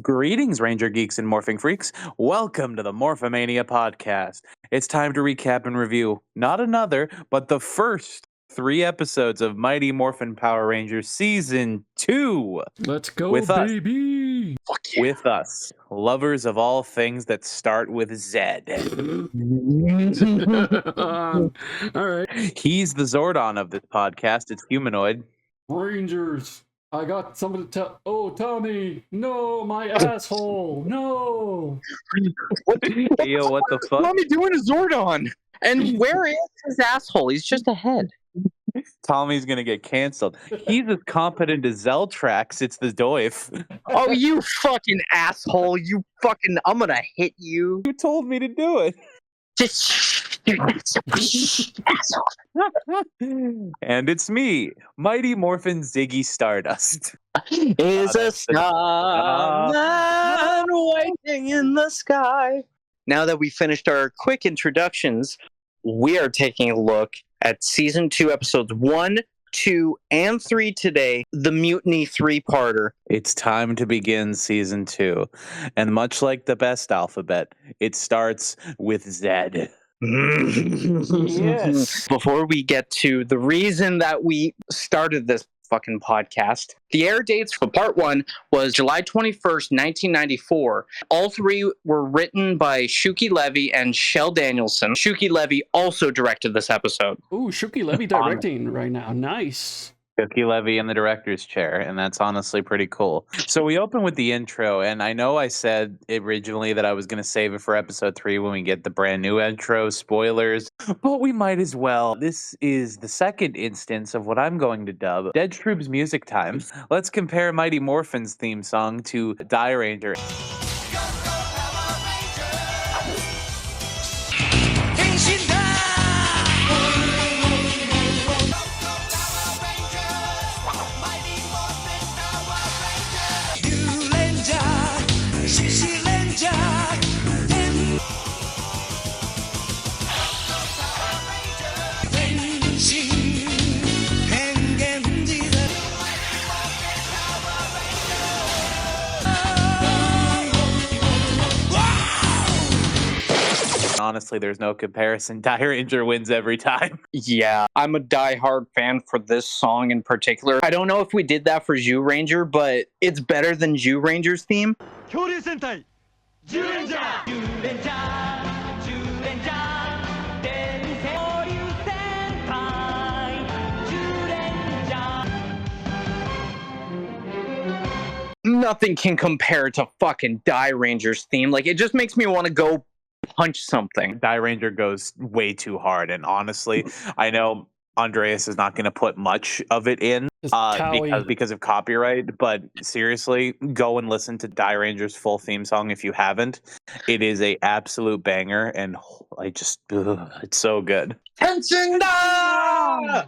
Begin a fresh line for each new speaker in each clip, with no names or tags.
Greetings, Ranger Geeks and Morphing Freaks. Welcome to the Morph-A-Mania podcast. It's time to recap and review not another, but the first 3 episodes of Mighty Morphin Power Rangers Season 2.
Let's go,
with
baby!
With us, lovers of all things that start with Z.
All right.
He's the Zordon of this podcast. It's humanoid.
Rangers, I got something to tell. Oh, Tommy! No, my asshole! No!
Yo, what the fuck?
Tommy doing a Zordon? And where is his asshole? He's just a head.
Tommy's gonna get canceled. He's as competent as Zeltrax. It's the DOIF.
Oh, you fucking asshole! You fucking! I'm gonna hit you.
You told me to do it.
Just asshole.
And it's me, Mighty Morphin Ziggy Stardust.
Is a starman waiting in the sky? Now that we finished our quick introductions, we are taking a look at Season 2, Episodes 1, 2, and 3 today, the Mutiny 3-parter.
It's time to begin Season 2. And much like the best alphabet, it starts with Z.
Yes. Before we get to the reason that we started this fucking podcast, the air dates for part 1 was July 21st, 1994. All 3 were written by Shuki Levy and Shel Danielson. Shuki Levy also directed this episode.
Ooh, Shuki Levy directing right now. Nice.
Cookie Levy in the director's chair, and that's honestly pretty cool. So we open with the intro, and I know I said originally that I was going to save it for episode 3 when we get the brand new intro, spoilers, but we might as well. This is the second instance of what I'm going to dub Dead Troops Music Time. Let's compare Mighty Morphin's theme song to DAIRANGER. Honestly, there's no comparison. DAIRANGER wins every time.
Yeah, I'm a diehard fan for this song in particular. I don't know if we did that for ZYURANGER, but it's better than ZYURANGER's theme. Nothing can compare to fucking DAIRANGER's theme. Like, it just makes me want to go punch something.
DAIRANGER goes way too hard, and honestly, I know Andreas is not going to put much of it in because of copyright, but seriously, go and listen to DAIRANGER's full theme song if you haven't. It is a absolute banger, and it's so good.
Tension da!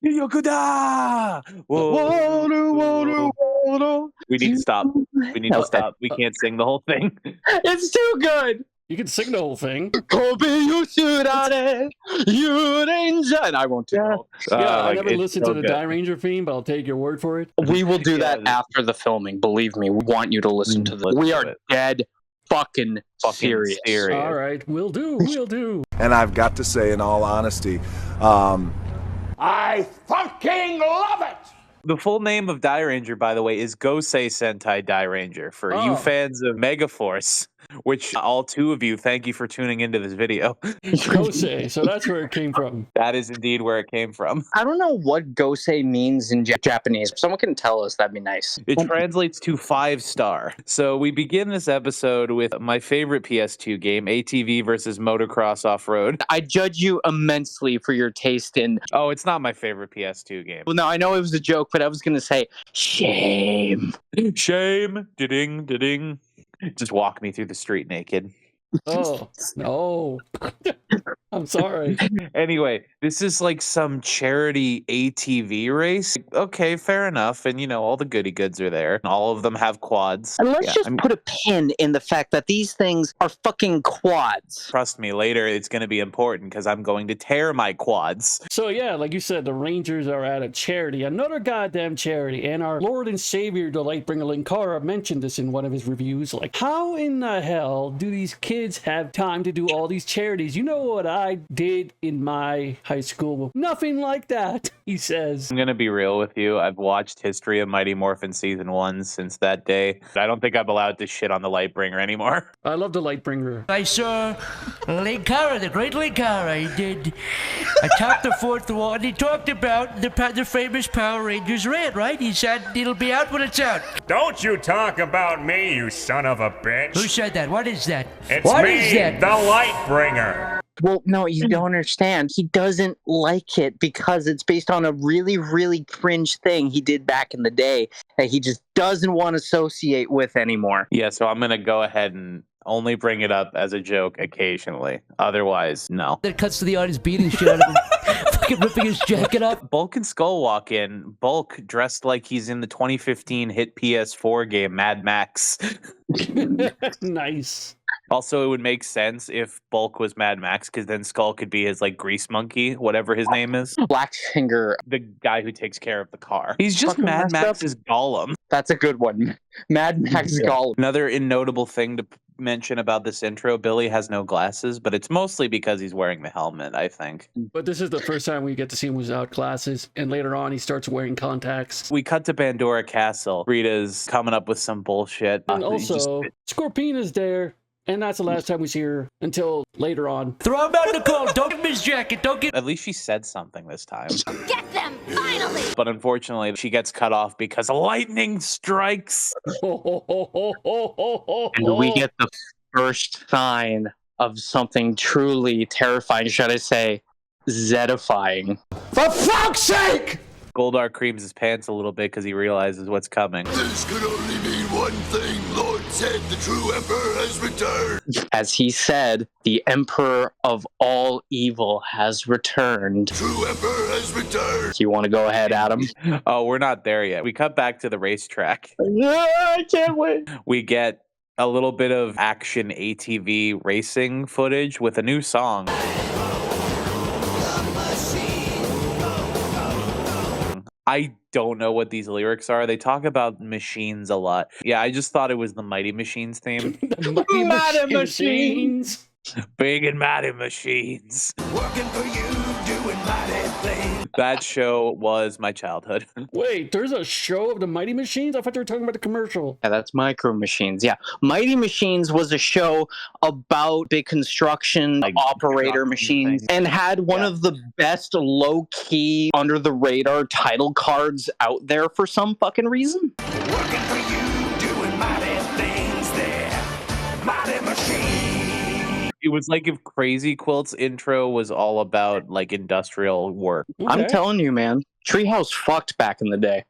Yokuda! We need to stop. We need to stop. We can't sing the whole thing.
It's too good.
You can sing the whole thing.
And I won't do that.
I never listened to the DAIRANGER theme, but I'll take your word for it.
We will do that after the filming. Believe me, we want you to listen to this. We are dead fucking serious.
All right, we'll do.
And I've got to say, in all honesty,
I fucking love it!
The full name of DAIRANGER, by the way, is Gosei Sentai DAIRANGER. For you fans of Megaforce, which all 2 of you, thank you for tuning into this video.
Gosei, so that's where it came from.
That is indeed where it came from.
I don't know what Gosei means in Japanese. If someone can tell us, that'd be nice.
It translates to 5-star. So we begin this episode with my favorite PS2 game, ATV versus Motocross Off-Road.
I judge you immensely for your taste in...
Oh, it's not my favorite PS2 game.
Well, no, I know it was a joke, but I was going to say, shame.
Shame. Da-ding, da-ding. Just walk me through the street naked.
Oh, no. I'm sorry.
Anyway, this is like some charity ATV race. Okay, fair enough. And you know, all the goody goods are there. All of them have quads.
And let's
Yeah,
just put a pin in the fact that these things are fucking quads.
Trust me, later it's going to be important because I'm going to tear my quads.
So yeah, like you said, the Rangers are at a charity, another goddamn charity, and our Lord and Savior, the Lightbringer Linkara, mentioned this in one of his reviews. Like, how in the hell do these kids have time to do all these charities? You know what I did in my high school? Nothing like that, he says.
I'm going to be real with you. I've watched History of Mighty Morphin Season 1 since that day. I don't think I'm allowed to shit on the Lightbringer anymore.
I love the Lightbringer.
I saw Linkara, the great Linkara. He did a top the fourth wall, and he talked about the famous Power Rangers rant, right? He said it'll be out when it's out.
Don't you talk about me, you son of a bitch.
Who said that? What is that?
It's
What
me,
is that?
the Lightbringer.
Well, no, you don't understand. He doesn't like it because it's based on a really, really cringe thing he did back in the day that he just doesn't want to associate with anymore.
Yeah, so I'm going to go ahead and only bring it up as a joke occasionally. Otherwise, no.
That cuts to the audience beating shit out of him, fucking ripping his jacket up.
Bulk and Skull walk in. Bulk dressed like he's in the 2015 hit PS4 game Mad Max.
Nice.
Also, it would make sense if Bulk was Mad Max, because then Skull could be his like grease monkey, whatever his name is.
Blackfinger.
The guy who takes care of the car. He's just
Fucking
Mad
messed up.
Max's Gollum.
That's a good one. Mad Max Gollum.
Another notable thing to mention about this intro, Billy has no glasses, but it's mostly because he's wearing the helmet, I think.
But this is the first time we get to see him without glasses, and later on he starts wearing contacts.
We cut to Pandora Castle. Rita's coming up with some bullshit.
And also, Scorpina's there, and that's the last time we see her until later on.
Throw him out in the cold. Don't give him his jacket. Don't give.
At least she said something this time.
Get them, finally!
But unfortunately, she gets cut off because lightning strikes.
And we get the first sign of something truly terrifying, should I say, Zedifying.
For fuck's sake!
Goldar creams his pants a little bit because he realizes what's coming.
This could only mean one thing. Lord said the true emperor has returned.
As he said, the emperor of all evil has returned.
True emperor has returned.
You want to go ahead, Adam?
Oh, we're not there yet. We cut back to the racetrack.
Yeah, I can't wait.
We get a little bit of action ATV racing footage with a new song. I don't know what these lyrics are. They talk about machines a lot. Yeah, I just thought it was the Mighty Machines theme.
Mighty Machines!
Big and mighty machines.
Working for you, doing mighty things.
That show was my childhood.
Wait, there's a show of the Mighty Machines? I thought you were talking about the commercial.
Yeah, that's Micro Machines. Yeah, Mighty Machines was a show about big construction,
Like
operator
construction
machines,
things.
and had one of the best low-key, under-the-radar title cards out there for some fucking reason.
Working for you, doing mighty things there. Mighty machine.
It was like if Crazy Quilt's intro was all about like industrial work.
I'm
Okay.
telling you, man, Treehouse fucked back in the day.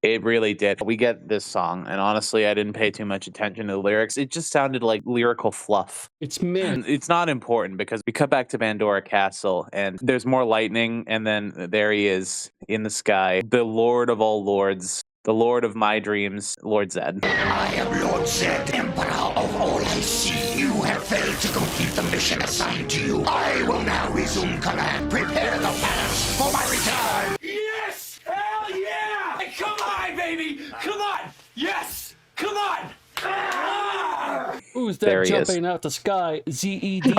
It really did. We get this song, and honestly, I didn't pay too much attention to the lyrics. It just sounded like lyrical fluff.
It's mid.
And it's not important because we cut back to Pandora Castle, and there's more lightning, and then there he is in the sky, the Lord of all lords, the Lord of my dreams, Lord Zed.
I am Lord Zed, emperor of all I see. You have failed to complete the mission assigned to you. I will now resume command. Prepare the planets for my return.
Yes! Hell yeah! Hey, come on, baby! Come on! Yes! Come on! Ah!
Who's
There
that
he is.
jumping out the sky? ZEDD.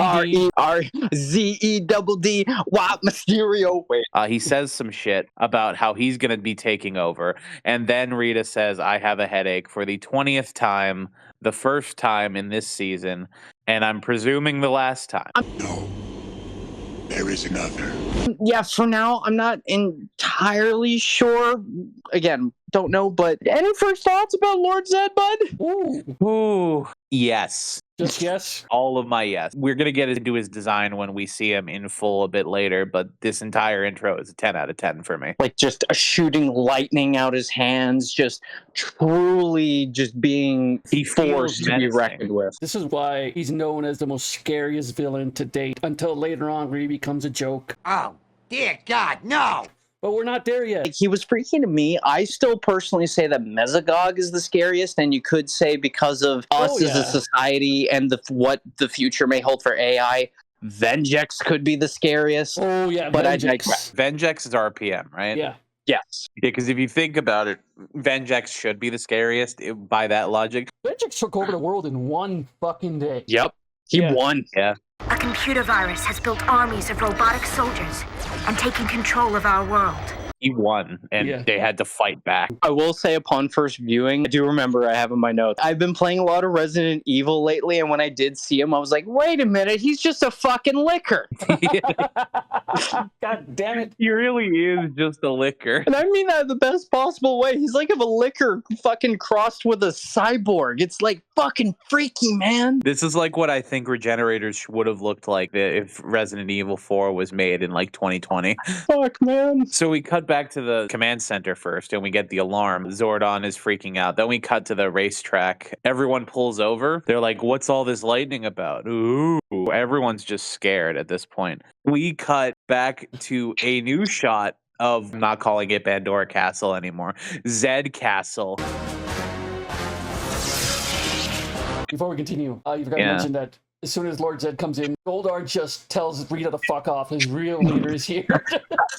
R-E-R-Z-E-double-D. Wow, Mysterio. Wait.
He says some shit about how he's going to be taking over. And then Rita says, I have a headache for the 20th time, the first time in this season, and I'm presuming the last time.
No, there is another.
Yeah, for now, I'm not entirely sure. Again, don't know, but any first thoughts about Lord Zed, bud?
Ooh.
Ooh, yes.
Just yes.
All of my yes. We're going to get into his design when we see him in full a bit later, but this entire intro is a 10 out of 10 for me.
Like just shooting lightning out his hands, just truly just being forced to be reckoned with.
This is why he's known as the most scariest villain to date, until later on where he becomes a joke.
Oh, dear God, no!
But we're not there yet.
Like, he was freaking to me. I still personally say that Mesogog is the scariest, and you could say because of us as a society and what the future may hold for AI, Vengex could be the scariest.
Oh yeah,
but
Vengex.
I digress.
Vengex is RPM, right?
Yeah.
Yes.
Yeah, because if you think about it, Vengex should be the scariest by that logic.
Vengex took over the world in one fucking day.
Yep. He won.
Yeah.
A computer virus has built armies of robotic soldiers and taken control of our world.
He won, and they had to fight back.
I will say, upon first viewing, I do remember I have in my notes, I've been playing a lot of Resident Evil lately, and when I did see him, I was like, wait a minute, he's just a fucking liquor.
God damn it.
He really is just a liquor.
And I mean that in the best possible way. He's like a liquor fucking crossed with a cyborg. It's like fucking freaky, man.
This is like what I think Regenerators would have looked like if Resident Evil 4 was made in like 2020.
Fuck, man.
So we cut back to the command center first, and we get the alarm. Zordon is freaking out. Then we cut to the racetrack. Everyone pulls over. They're like, what's all this lightning about? Ooh. Everyone's just scared at this point. We cut back to a new shot of, not calling it Pandora Castle anymore, Zed Castle.
Before we continue, you forgot to mention that as soon as Lord Zed comes in, Goldar just tells Rita to fuck off. His real leader is here.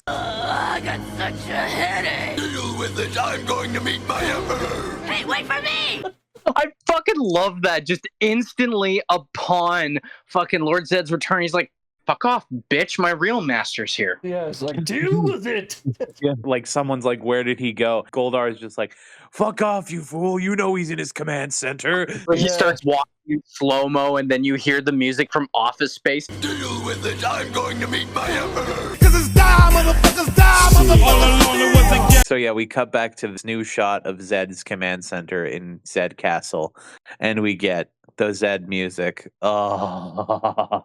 I got such a headache.
Deal with it. I'm going to meet my emperor.
Hey, wait for me!
I fucking love that. Just instantly upon fucking Lord Zed's return, he's like, fuck off, bitch. My real master's here.
Yeah, it's like, deal with it.
Yeah. Like someone's like, where did he go? Goldar is just like, fuck off, you fool. You know he's in his command center.
He starts walking in slow-mo, and then you hear the music from Office Space.
Deal with it. I'm going to meet my emperor.
So yeah, we cut back to this new shot of Zed's command center in Zed Castle, and we get the Zed music. Oh.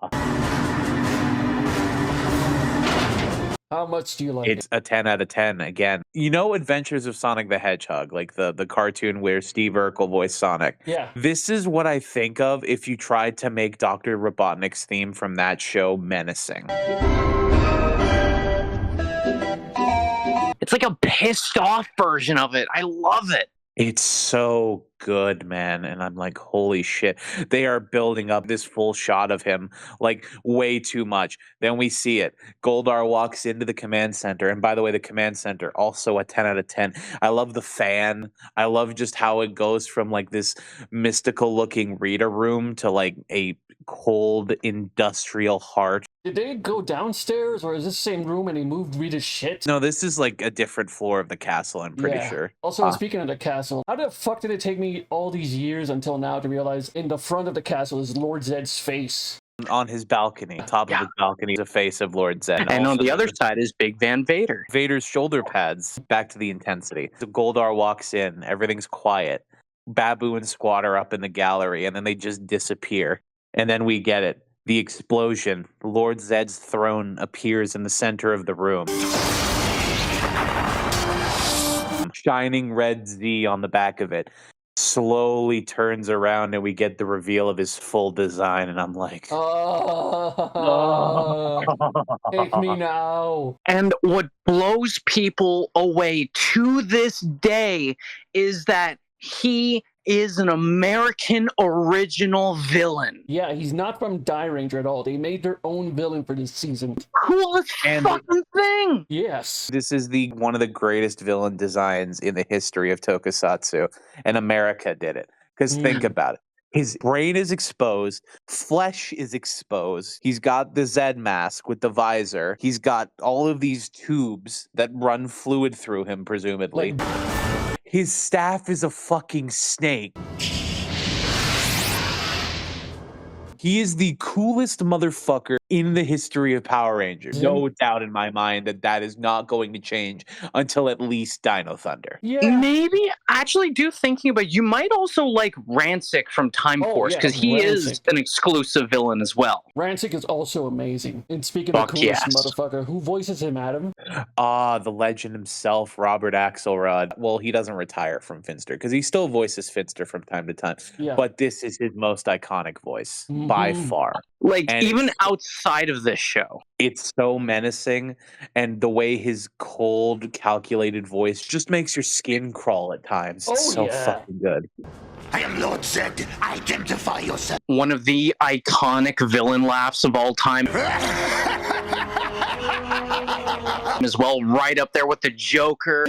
How much do you like
It's a 10 out of 10 again. You know Adventures of Sonic the Hedgehog, like the cartoon where Steve Urkel voiced Sonic?
Yeah.
This is what I think of if you tried to make Dr. Robotnik's theme from that show menacing.
It's like a pissed off version of it. I love it.
It's so good, man. And I'm like, holy shit. They are building up this full shot of him, like way too much. Then we see it. Goldar walks into the command center. And by the way, the command center, also a 10 out of 10. I love the fan. I love just how it goes from like this mystical looking reader room to like a cold industrial heart.
Did they go downstairs, or is this the same room and they moved Rita's shit?
No, this is like a different floor of the castle, I'm pretty sure.
Also, speaking of the castle, how the fuck did it take me all these years until now to realize in the front of the castle is Lord Zed's face?
On his balcony, top of his balcony, is a face of Lord Zed.
And on
Also,
the other side is Big Van Vader.
Vader's shoulder pads. Back to the intensity. So Goldar walks in, everything's quiet. Babu and Squat are up in the gallery, and then they just disappear. And then we get it. The explosion. Lord Zed's throne appears in the center of the room. Shining red Z on the back of it. Slowly turns around and we get the reveal of his full design, and I'm like,
take me now.
And what blows people away to this day is that he is an American original villain.
Yeah, he's not from DAIRANGER at all. They made their own villain for this season.
Coolest fucking thing!
Yes.
this is one of the greatest villain designs in the history of Tokusatsu, and America did it. Because think about it. His brain is exposed, flesh is exposed. He's got the Zed mask with the visor. He's got all of these tubes that run fluid through him, presumably. His staff is a fucking snake. He is the coolest motherfucker in the history of Power Rangers. No doubt in my mind that that is not going to change until at least Dino Thunder.
Yeah.
Maybe, actually, thinking about it, you might also like Rancic from Time Force, because he is an exclusive villain as well.
Rancic is also amazing. And speaking of coolest motherfucker, who voices him, Adam?
The legend himself, Robert Axelrod. Well, he doesn't retire from Finster, because he still voices Finster from time to time.
Yeah.
But this is his most iconic voice, by far.
Like,
And
even outside of this show.
It's so menacing, and the way his cold, calculated voice just makes your skin crawl at times. It's so fucking good.
I am Lord Zed. Identify yourself.
One of the iconic villain laughs of all time. As well, right up there with the Joker.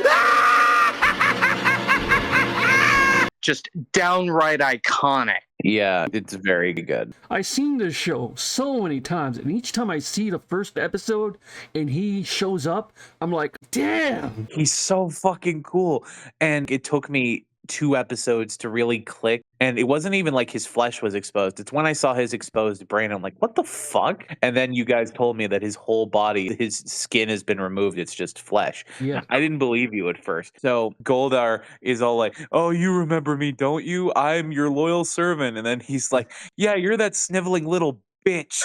Just downright iconic.
Yeah, it's very good.
I've seen this show so many times, and each time I see the first episode and he shows up, I'm like, damn!
He's so fucking cool. And it took me 2 episodes to really click. And it wasn't even like his flesh was exposed. It's when I saw his exposed brain, I'm like, what the fuck? And then you guys told me that his whole body, his skin has been removed. It's just flesh.
Yeah.
I didn't believe you at first. So Goldar is all like, oh, you remember me, don't you? I'm your loyal servant. And then he's like, yeah, you're that sniveling little bitch.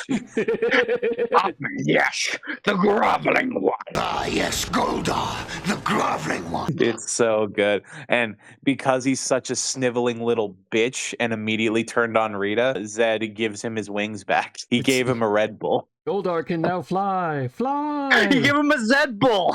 Yes, the groveling one.
Ah, yes, Goldar, the groveling one.
It's so good. And because he's such a sniveling little bitch and immediately turned on Rita, Zed gives him his wings back. He gave him a Red Bull.
Goldar can now fly. Fly!
You give him a Zed Bull.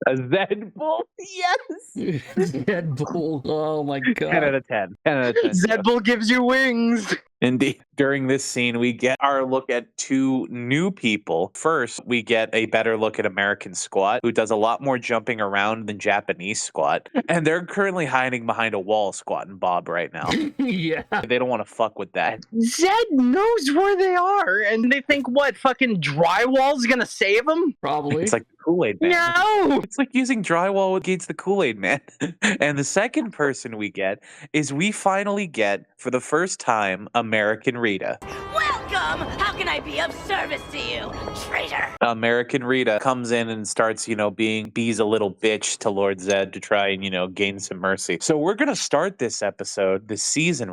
A Zed Bull? Yes!
Zed Bull. Oh my god.
10 out of 10. 10 out of 10.
Zed Bull gives you wings.
Indeed. During this scene, we get our look at 2 new people. First, we get a better look at American Squat, who does a lot more jumping around than Japanese Squat. And they're currently hiding behind a wall, Squat and Bob, right now.
Yeah.
They don't want to fuck with that.
Zed knows where they are, and they think, what, fucking drywall's gonna save them?
Probably.
It's like the Kool-Aid Man.
No!
It's like using drywall against the Kool-Aid Man. And the second person we get is we finally get, for the first time, American Rita.
Welcome! How can I be of service to you, traitor?
American Rita comes in and starts, be's a little bitch to Lord Zed to try and, gain some mercy. So we're going to start this season,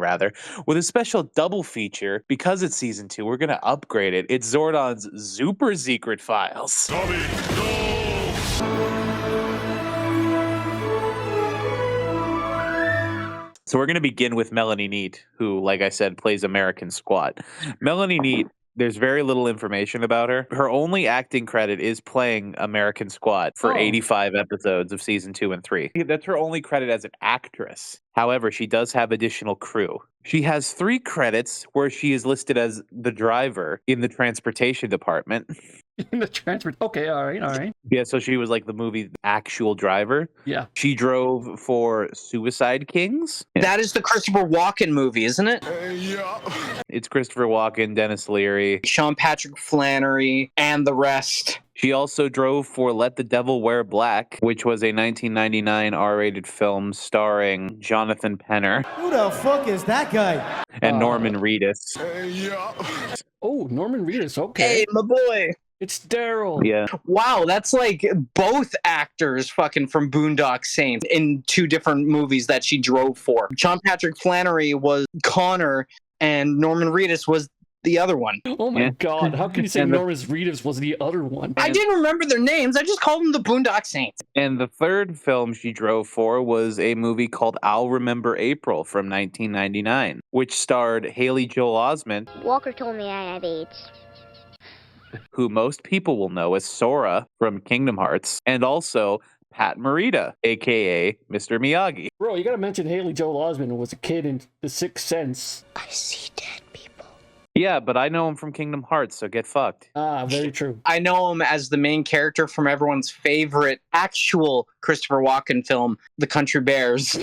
with a special double feature. Because it's season 2, we're going to upgrade it. It's Zordon's Super Secret Files. So we're going to begin with Melanie Neat, who, like I said, plays American Squat. Melanie Neat, there's very little information about her. Her only acting credit is playing American Squat for 85 episodes of season 2 and 3. That's her only credit as an actress. However, she does have additional crew. She has 3 credits where she is listed as the driver in the transportation department.
In the transport. Okay, all right.
Yeah, so she was like the movie actual driver.
Yeah.
She drove for Suicide Kings. Yeah.
That is the Christopher Walken movie, isn't it?
Yeah.
It's Christopher Walken, Dennis Leary,
Sean Patrick Flannery, and the rest.
She also drove for Let the Devil Wear Black, which was a 1999 R-rated film starring Jonathan Penner.
Who the fuck is that guy?
And Norman Reedus.
Yeah.
Oh, Norman Reedus. Okay.
Hey, my boy.
It's Daryl.
Yeah.
Wow, that's like both actors fucking from Boondock Saints in 2 different movies that she drove for. Sean Patrick Flannery was Connor, and Norman Reedus was the other one.
Oh my god, how can you say Norman Reedus was the other one?
I didn't remember their names. I just called them the Boondock Saints.
And the third film she drove for was a movie called I'll Remember April from 1999, which starred Haley Joel Osment.
Walker told me I have AIDS.
Who most people will know as Sora from Kingdom Hearts, and also Pat Morita, a.k.a. Mr. Miyagi.
Bro, you gotta mention Haley Joel Osment was a kid in The Sixth Sense.
I see dead people.
Yeah, but I know him from Kingdom Hearts, so get fucked.
Ah, very true.
I know him as the main character from everyone's favorite actual Christopher Walken film, The Country Bears.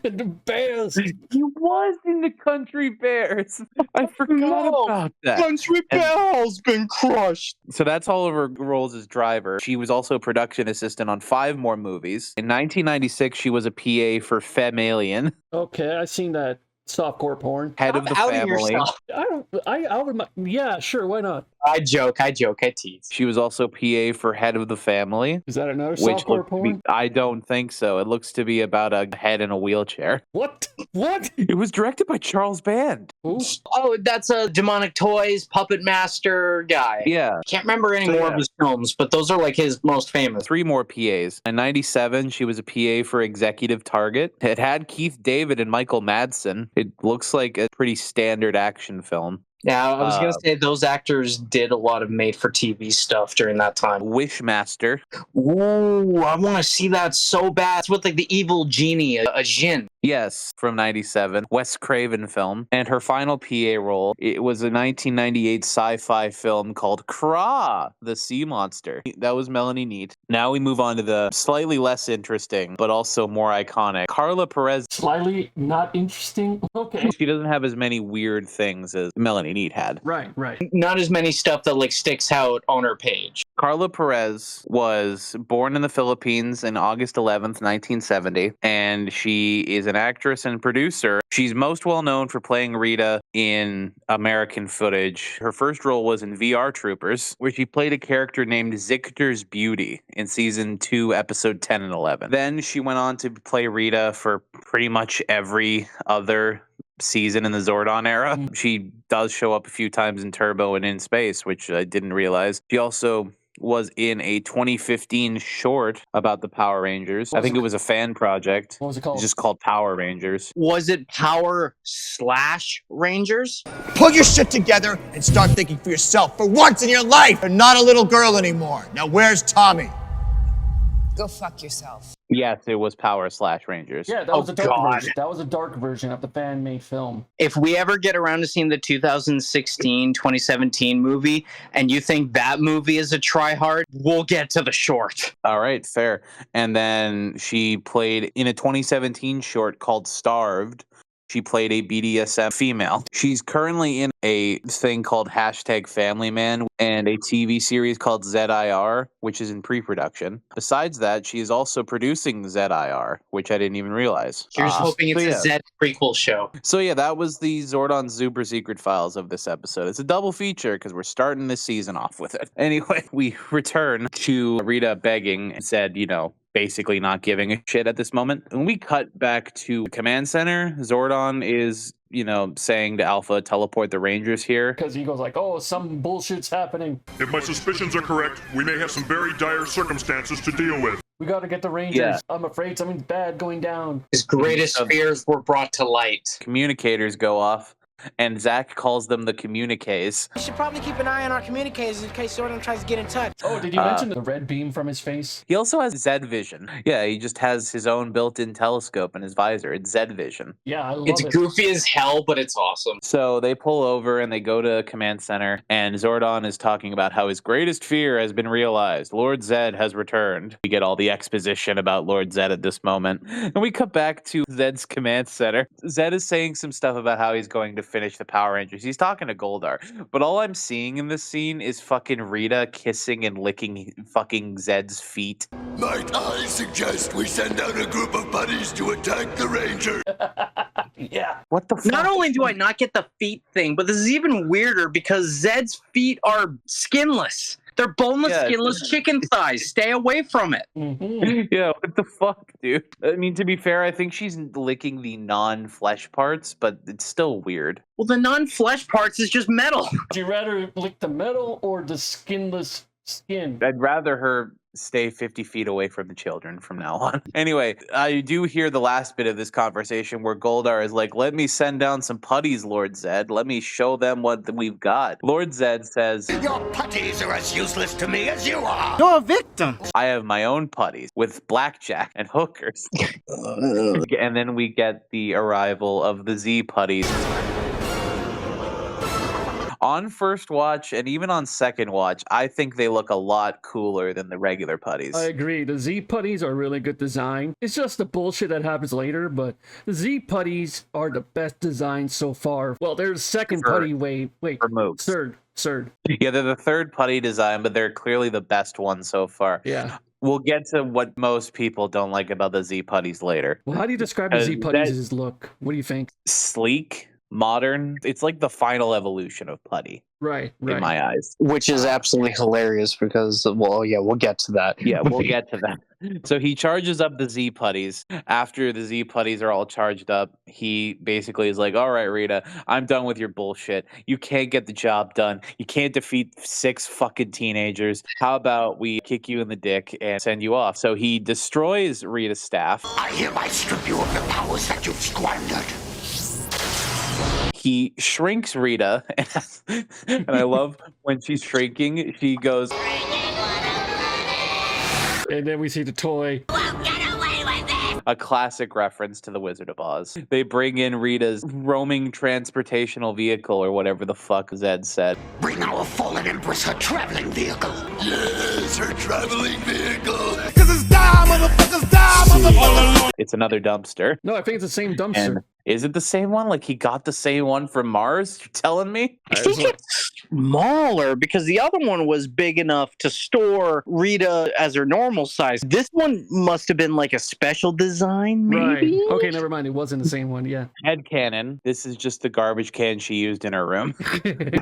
The Bears.
He was in the Country Bears. I forgot about that.
Country Bears been crushed.
So that's all of her roles as driver. She was also a production assistant on 5 more movies. In 1996, she was a PA for Femme Alien.
Okay, I seen that. softcore porn.
Head of the family.
Yeah, sure, why not?
I joke, I tease.
She was also PA for Head of the Family.
Is that another softcore porn?
I don't think so. It looks to be about a head in a wheelchair.
What? What?
It was directed by Charles Band.
Who?
Oh, that's a Demonic Toys Puppet Master guy.
Yeah.
Can't remember any more of his films, but those are like his most famous.
3 more PAs. In 97, she was a PA for Executive Target. It had Keith David and Michael Madsen. It looks like a pretty standard action film.
Yeah, I was going to say those actors did a lot of made-for-TV stuff during that time.
Wishmaster.
Ooh, I want to see that so bad. It's with like the evil genie, a djinn.
Yes, from 97. Wes Craven film. And her final PA role, it was a 1998 sci-fi film called Kra, the Sea Monster. That was Melanie Neat. Now we move on to the slightly less interesting, but also more iconic. Carla Perez.
Slightly not interesting? Okay.
She doesn't have as many weird things as Melanie Neat had.
Right.
Not as many stuff that like sticks out on her page.
Carla Perez was born in the Philippines on August 11th, 1970, and she is an actress and producer. She's most well known for playing Rita in American Footage. Her first role was in VR Troopers, where she played a character named Zictor's Beauty in season 2, episode 10 and 11. Then she went on to play Rita for pretty much every other season in the Zordon era. She does show up a few times in Turbo and in Space, which I didn't realize. She also was in a 2015 short about the Power Rangers. I think it was a fan project.
What was it called?
It's just called Power Rangers.
Was it Power/Rangers?
Pull your shit together and start thinking for yourself for once in your life. You're not a little girl anymore. Now where's Tommy?
Go fuck yourself.
Yes, it was Power/Rangers.
Yeah, that was a dark version. That was a dark version of the fan-made film.
If we ever get around to seeing the 2016-2017 movie, and you think that movie is a try-hard, we'll get to the short.
All right, fair. And then she played in a 2017 short called Starved. She played a BDSM female. She's currently in a thing called #FamilyMan and a TV series called ZIR, which is in pre-production. Besides that, she is also producing ZIR, which I didn't even realize.
Here's hoping it's a Z prequel show.
So yeah, that was the Zordon Super Secret Files of this episode. It's a double feature because we're starting this season off with it. Anyway, we return to Rita begging and said, basically not giving a shit at this moment. When we cut back to Command Center, Zordon is, saying to Alpha, teleport the Rangers here.
Because he goes like, oh, some bullshit's happening.
If my suspicions are correct, we may have some very dire circumstances to deal with.
We got to get the Rangers. Yeah. I'm afraid something's bad going down.
His greatest fears were brought to light.
Communicators go off. And Zach calls them the communiques.
You should probably keep an eye on our communicators in case Zordon tries to get in touch.
Oh, did you mention the red beam from his face?
He also has Z vision. Yeah, he just has his own built-in telescope in his visor. It's Z vision.
Yeah, I love
it. It's goofy as hell, but it's awesome.
So they pull over and they go to Command Center, and Zordon is talking about how his greatest fear has been realized. Lord Zed has returned. We get all the exposition about Lord Zed at this moment. And we cut back to Zed's Command Center. Zed is saying some stuff about how he's going to finish the Power Rangers. He's talking to Goldar. But all I'm seeing in this scene is fucking Rita kissing and licking fucking Zed's feet.
Might I suggest we send out a group of buddies to attack the Ranger?
Yeah.
What the fuck?
Not only do I not get the feet thing, but this is even weirder because Zed's feet are skinless. They're boneless, skinless chicken thighs. Stay away from it.
Mm-hmm.
Yeah, what the fuck, dude? I mean, to be fair, I think she's licking the non-flesh parts, but it's still weird.
Well, the non-flesh parts is just metal.
Would you rather lick the metal or the skinless skin?
I'd rather her stay 50 feet away from the children from now on. Anyway, I do hear the last bit of this conversation where Goldar is like, let me send down some putties, Lord Zed. Let me show them what we've got. Lord Zed says,
your putties are as useless to me as you are.
You're a victim.
I have my own putties with blackjack and hookers. And then we get the arrival of the Z-PUTTIES. On first watch and even on second watch, I think they look a lot cooler than the regular putties.
I agree. The Z-PUTTIES are really good design. It's just the bullshit that happens later, but the Z-PUTTIES are the best design so far. Well, there's second putty. Wait. Third.
Yeah, they're the third putty design, but they're clearly the best one so far.
Yeah.
We'll get to what most people don't like about the Z-Putties later.
Well, how do you describe the Z-Putties' look? What do you think?
Sleek, modern. It's like the final evolution of putty.
Right.
In my eyes.
Which is absolutely hilarious because, well, yeah, we'll get to that.
Yeah, we'll get to that. So he charges up the Z-Putties. After the Z-Putties are all charged up, he basically is like, all right, Rita, I'm done with your bullshit. You can't get the job done. You can't defeat 6 fucking teenagers. How about we kick you in the dick and send you off? So he destroys Rita's staff.
I hereby strip you of the powers that you've squandered.
He shrinks Rita, and I love when she's shrinking, she goes...
And then we see the toy.
A classic reference to the Wizard of Oz. They bring in Rita's roaming transportational vehicle, or whatever the fuck Zed said.
Bring our fallen empress her traveling vehicle. Yes, her traveling vehicle.
It's another dumpster.
No, I think it's the same dumpster.
And is it the same one? Like he got the same one from Mars? You're telling me?
I think it's smaller because the other one was big enough to store Rita as her normal size. This one must have been like a special design, maybe?
Right. Okay, never mind. It wasn't the same one, yeah.
Headcanon. This is just the garbage can she used in her room.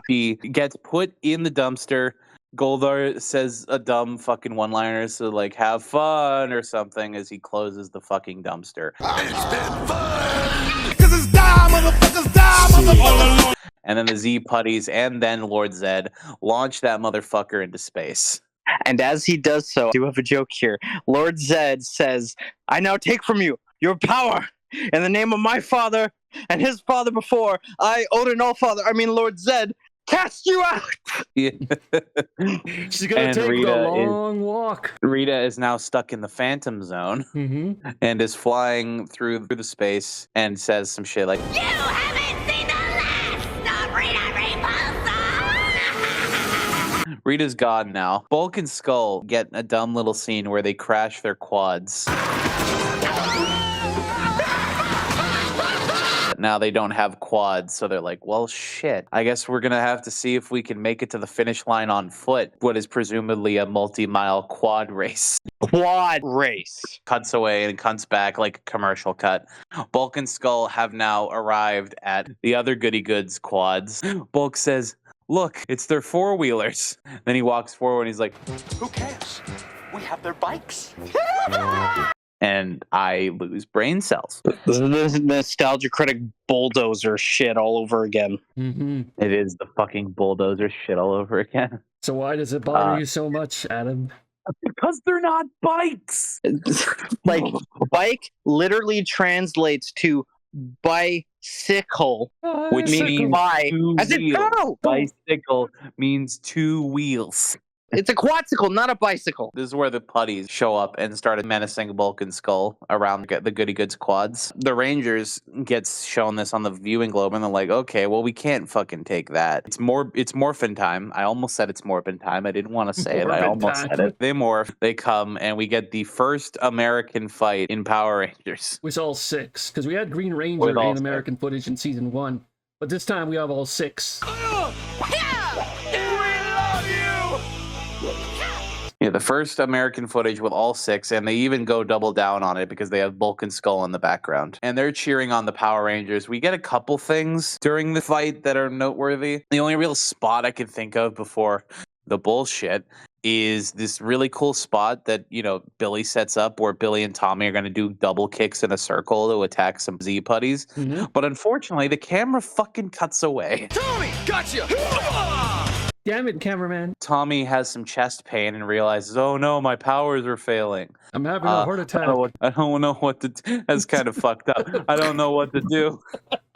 She gets put in the dumpster. Goldar says a dumb fucking one-liner, so like, have fun or something as he closes the fucking dumpster.
It's been fun!
'Cause it's die, motherfuckers, die, motherfuckers!
And then the Z-Putties and then Lord Zed launch that motherfucker into space.
And as he does so, I do have a joke here. Lord Zed says, I now take from you your power in the name of my father and his father before. I, Odin Lord Zed, cast you out!
Yeah.
She's gonna take a long walk.
Rita is now stuck in the Phantom Zone and is flying through the space and says some shit like,
You haven't seen the last of Rita Repulsa!
Rita's gone now. Bulk and Skull get a dumb little scene where they crash their quads. Now they don't have quads, so they're like, well, shit. I guess we're going to have to see if we can make it to the finish line on foot, what is presumably a multi-mile quad race.
Quad race.
Cuts away and cuts back like a commercial cut. Bulk and Skull have now arrived at the other goody goods quads. Bulk says, look, it's their four-wheelers. Then he walks forward and he's like,
Who cares? We have their bikes.
and I lose brain cells.
This is nostalgia critic bulldozer shit all over again.
It is the fucking bulldozer shit all over again.
So why does it bother you so much, Adam?
Because they're not bikes.
Like, bike literally translates to bicycle,
which means
by as in go.
Bicycle means 2 wheels.
It's a quadsicle, not a bicycle.
This is where the putties show up and started menacing Bulk and Skull around the Goody Goods quads. The Rangers gets shown this on the viewing globe, and they're like, okay, well, we can't fucking take that. It's morphin time. I almost said it's morphin time. I didn't want to say it. I almost said it. They morph. They come, and we get the first American fight in Power Rangers.
With all 6, because we had Green Ranger in American footage in season 1, but this time we have all 6.
Yeah, the first American footage with all 6, and they even go double down on it because they have Bulk and Skull in the background. And they're cheering on the Power Rangers. We get a couple things during the fight that are noteworthy. The only real spot I could think of before the bullshit is this really cool spot that, you know, Billy sets up where Billy and Tommy are going to do double kicks in a circle to attack some Z-Putties. But unfortunately, the camera fucking cuts away.
Tommy, gotcha!
Damn it, cameraman.
Tommy has some chest pain and realizes, oh no, my powers are failing.
I'm having a heart attack.
I don't know what to do. That's kind of fucked up. I don't know what to do.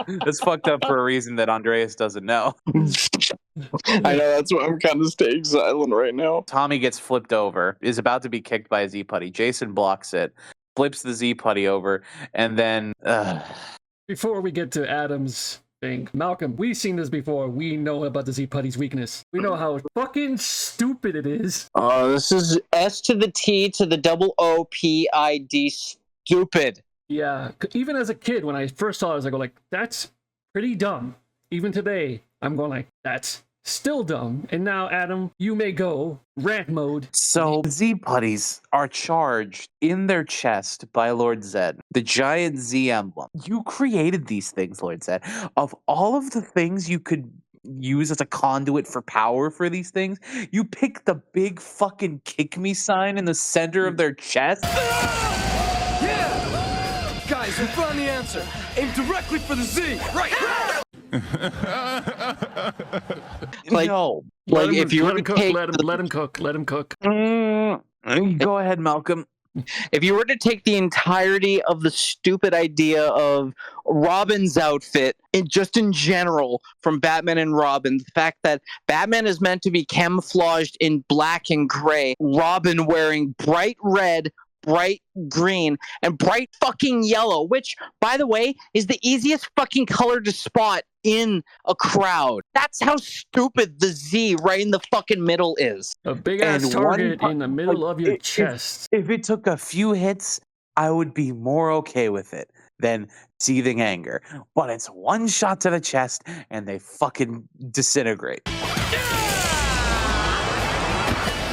It's fucked up for a reason that Andreas doesn't know.
I know, that's why I'm kind of staying silent right now.
Tommy gets flipped over, is about to be kicked by a Z-Putty. Jason blocks it, flips the Z-Putty over, and then...
Before we get to Adam's thing, Malcolm, we've seen this before. We know about the Z-Putty's weakness. We know how fucking stupid it is.
This is S to the T to the double O-P-I-D, stupid.
Yeah, even as a kid, when I first saw it, I was like, that's pretty dumb. Even today, I'm going like, that's Still dumb. And now, Adam, you may go. Rant mode.
So, Z-Putties are charged in their chest by Lord Zed, the giant Z emblem. You created these things, Lord Zed. Of all of the things you could use as a conduit for power for these things, you picked the big fucking kick me sign in the center of their chest?
Yeah! Guys, we found the answer. Aim directly for the Z. Right.
Like,
no.
Like, if you were to
cook,
take
let him cook.
Go ahead, Malcolm.
If you were to take the entirety of the stupid idea of Robin's outfit, just in general, from Batman and Robin, the fact that Batman is meant to be camouflaged in black and gray, Robin wearing bright red, bright green, and bright fucking yellow, which, by the way, is the easiest fucking color to spot in a crowd. That's how stupid the Z right in the fucking middle is.
A big ass target in the middle of your chest.
If it took a few hits, I would be more okay with it than seething anger. But it's one shot to the chest and they fucking disintegrate.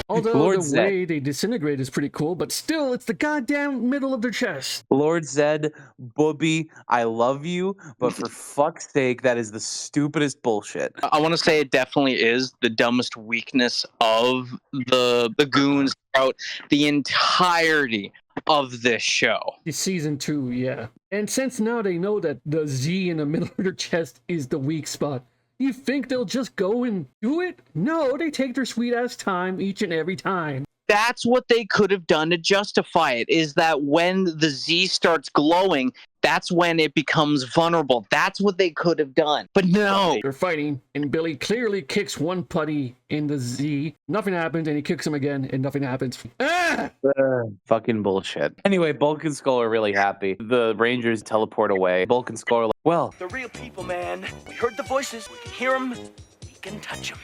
Although
Lord
the
Zed.
way they disintegrate is pretty cool, but still, it's the goddamn middle of their chest.
Lord Zed, Booby, I love you, but for fuck's sake, that is the stupidest bullshit.
I want to say it definitely is the dumbest weakness of the goons throughout the entirety of this show.
It's season 2, yeah. And since now they know that the Z in the middle of their chest is the weak spot, you think they'll just go and do it? No, they take their sweet ass time each and every time.
That's what they could have done to justify it, is that when the Z starts glowing, that's when it becomes vulnerable. That's what they could have done. But no.
They're fighting, and Billy clearly kicks one putty in the Z. Nothing happens, and he kicks him again, and nothing happens. Ah!
Fucking bullshit. Anyway, Bulk and Skull are really happy. The Rangers teleport away. Bulk and Skull are like, well,
The real people, man. We heard the voices. We can hear them. We can touch them.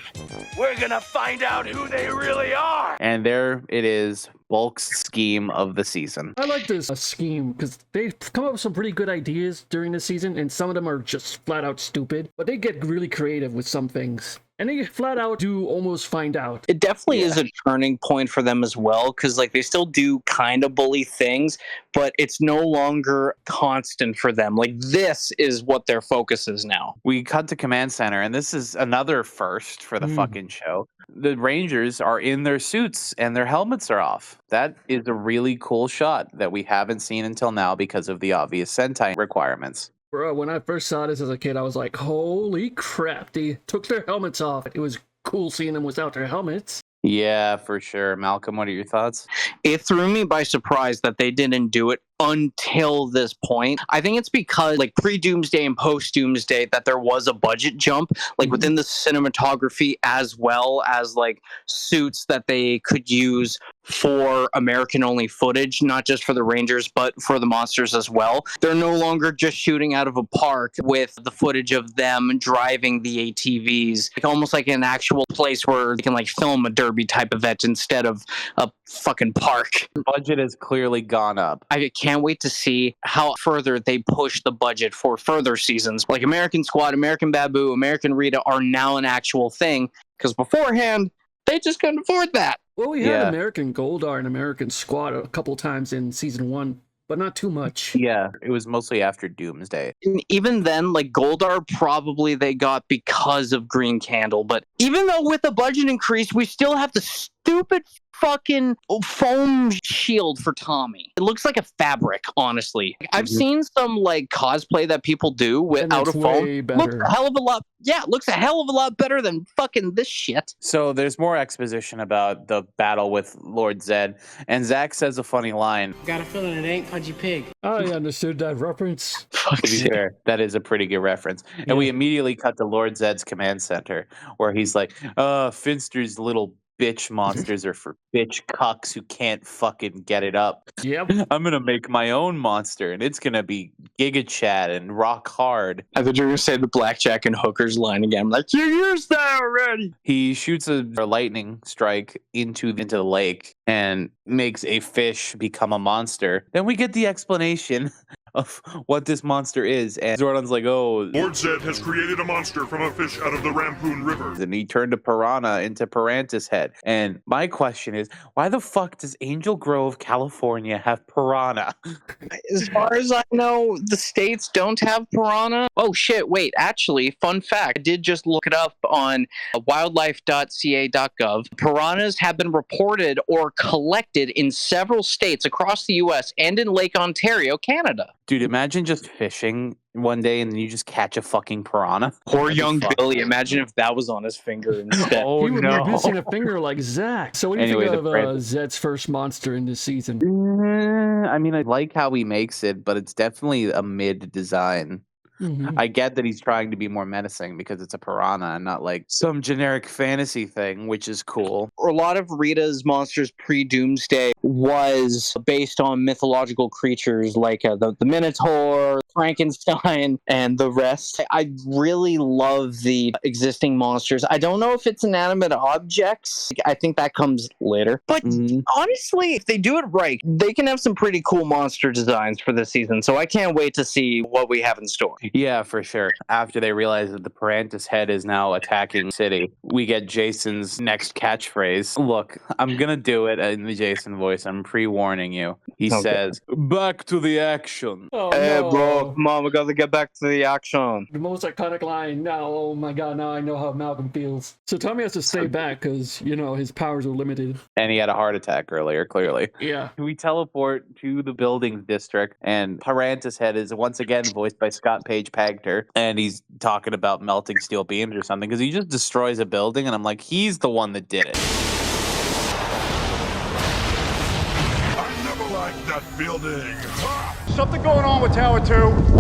We're gonna find out who they really are.
and there it is, Bulk's scheme of the season.
I like this scheme because they've come up with some pretty good ideas during the season, and some of them are just flat out stupid, but they get really creative with some things. And they flat out do almost find out.
It definitely is a turning point for them as well, because like they still do kind of bully things, but it's no longer constant for them. Like this is what their focus is now.
We cut to Command Center, and this is another first for the fucking show. The Rangers are in their suits, and their helmets are off. That is a really cool shot that we haven't seen until now because of the obvious Sentai requirements.
Bro, when I first saw this as a kid, I was like, holy crap, they took their helmets off. It was cool seeing them without their helmets.
Yeah, for sure. Malcolm, what are your thoughts?
It threw me by surprise that they didn't do it until this point. I think it's because like pre-Doomsday and post-Doomsday that there was a budget jump, like within the cinematography, as well as like suits that they could use for American-only footage, not just for the Rangers, but for the monsters as well. They're no longer just shooting out of a park with the footage of them driving the ATVs, like almost like an actual place where they can like film a derby type event instead of a fucking park.
The budget has clearly gone up.
I can't wait to see how further they push the budget for further seasons. Like American Squad, American Babu, American Rita are now an actual thing, because beforehand, they just couldn't afford that.
Well, we had American Goldar and American Squad a couple times in season 1, but not too much.
Yeah, it was mostly after Doomsday.
And even then, like Goldar probably they got because of Green Candle, but even though with the budget increase, we still have the stupid fucking foam shield for Tommy. It looks like a fabric, honestly. I've seen some like cosplay that people do without a foam. Looks a hell of a lot. Yeah, it looks a hell of a lot better than fucking this shit.
So there's more exposition about the battle with Lord Zed, and Zach says a funny line.
Got a feeling it ain't Punchy Pig.
I understood that reference.
To be fair, that is a pretty good reference. And we immediately cut to Lord Zed's command center, where he's like, Finster's little bitch monsters are for bitch cucks who can't fucking get it up.
Yep.
I'm gonna make my own monster, and it's gonna be Giga Chad and rock hard.
I thought you were gonna say the blackjack and hookers line again. I'm like, you used that already.
He shoots a lightning strike into the lake and makes a fish become a monster. Then we get the explanation of what this monster is. And Zordon's like, oh,
Lord Zed has created a monster from a fish out of the Rampoon River.
and he turned a piranha into Piranha's head. And my question is, why the fuck does Angel Grove, California have piranha?
As far as I know, the states don't have piranha. Oh shit, wait, actually, fun fact, I did just look it up on wildlife.ca.gov. Piranhas have been reported or collected in several states across the US and in Lake Ontario, Canada.
Dude, imagine just fishing one day and then you just catch a fucking piranha.
Poor young Billy, imagine if that was on his finger instead.
Oh
He would
no.
be missing a finger like Zach. So what do you
Anyway,
think
the
of
Piranha-
Zed's first monster in this season?
I mean, I like how he makes it, but it's definitely a mid design. I get that he's trying to be more menacing because it's a piranha and not like some generic fantasy thing, which is cool.
A lot of Rita's monsters pre-Doomsday was based on mythological creatures like the Minotaur, Frankenstein, and the rest. I really love the existing monsters. I don't know if it's inanimate objects. I think that comes later. But honestly, if they do it right, they can have some pretty cool monster designs for this season. So I can't wait to see what we have in store.
Yeah, for sure. After they realize that the Piranha's head is now attacking the city, we get Jason's next catchphrase. Look, I'm going to do it in the Jason voice. I'm pre-warning you. He says, back to the action.
Oh,
Hey,
no.
bro, come on, we gotta get back to the action.
The most iconic line now. Oh my god, now I know how Malcolm feels. So Tommy has to stay back because, you know, his powers are limited.
And he had a heart attack earlier, clearly.
Yeah.
We teleport to the buildings district, and Piranha's head is once again voiced by Scott Page Pagter, and he's talking about melting steel beams or something because he just destroys a building, and I'm like, he's the one that did it.
I never liked that building.
Something going on with Tower 2.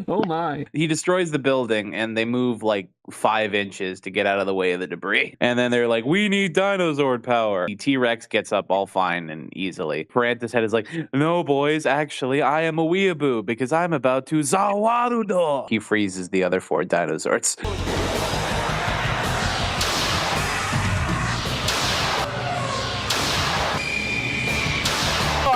Oh my.
He destroys the building and they move like 5 inches to get out of the way of the debris. And then they're like, we need dinosaur power. The T-Rex gets up all fine and easily. Piranha's head is like, no boys, actually I am a weeaboo because I'm about to Zawarudo. He freezes the other 4 dinosaurs.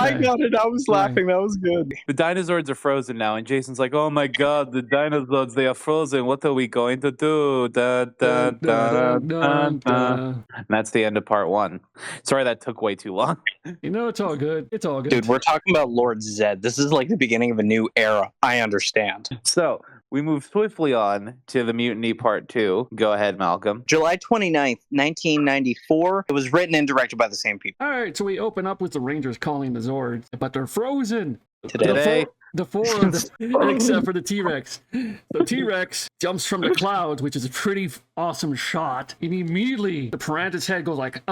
I got it. I was laughing. That was good.
The dinosaurs are frozen now, and Jason's like, oh my god, the dinosaurs, they are frozen. What are we going to do? Da, da, da, da, da, da. And that's the end of part 1. Sorry that took way too long.
You know, it's all good. It's all good.
Dude, we're talking about Lord Zed. This is like the beginning of a new era. I understand.
So, we move swiftly on to the Mutiny Part 2. Go ahead, Malcolm.
July 29th, 1994. It was written and directed by the same people.
All right, so we open up with the Rangers calling the Zords, but they're frozen.
Today.
The four of them, except for the T-Rex. The T-Rex jumps from the clouds, which is a pretty awesome shot. And immediately, the Piranha's head goes like,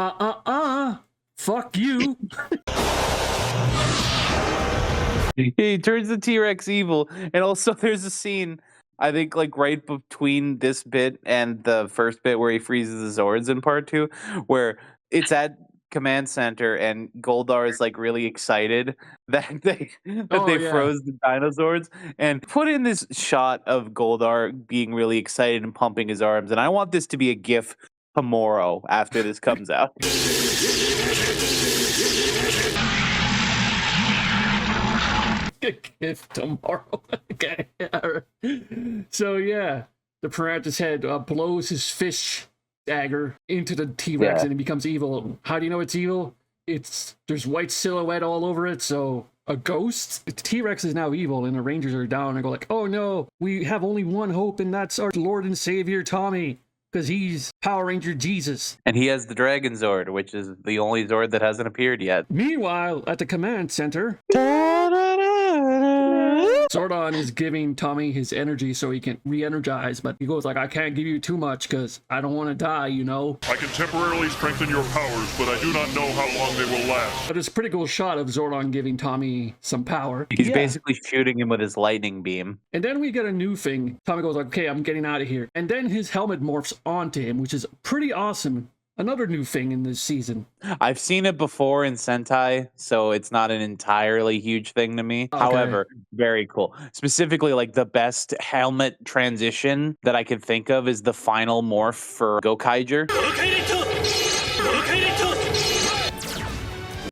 fuck you.
He turns the T-Rex evil. And also there's a scene, I think, like right between this bit and the first bit where he freezes the Zords in part 2, where it's at command center and Goldar is like really excited that they froze the dinosaurs, and put in this shot of Goldar being really excited and pumping his arms, and I want this to be a GIF tomorrow after this comes out.
GIF tomorrow. Okay. So yeah, the Piranha's head blows his fish dagger into the T-Rex and it becomes evil. How do you know it's evil? There's white silhouette all over it, so a ghost? The T-Rex is now evil and the Rangers are down and go like, oh no, we have only one hope and that's our Lord and Savior Tommy, because he's Power Ranger Jesus.
And he has the Dragon Zord, which is the only Zord that hasn't appeared yet.
Meanwhile, at the command center, Zordon is giving Tommy his energy so he can re-energize, but he goes like, I can't give you too much because I don't want to die, you know?
I can temporarily strengthen your powers, but I do not know how long they will last.
But it's a pretty cool shot of Zordon giving Tommy some power.
He's basically shooting him with his lightning beam.
And then we get a new thing. Tommy goes like, okay, I'm getting out of here. And then his helmet morphs onto him, which is pretty awesome. Another new thing in this season.
I've seen it before in Sentai, so it's not an entirely huge thing to me.
Okay.
However, very cool. Specifically, like the best helmet transition that I could think of is the final morph for Gokaiger.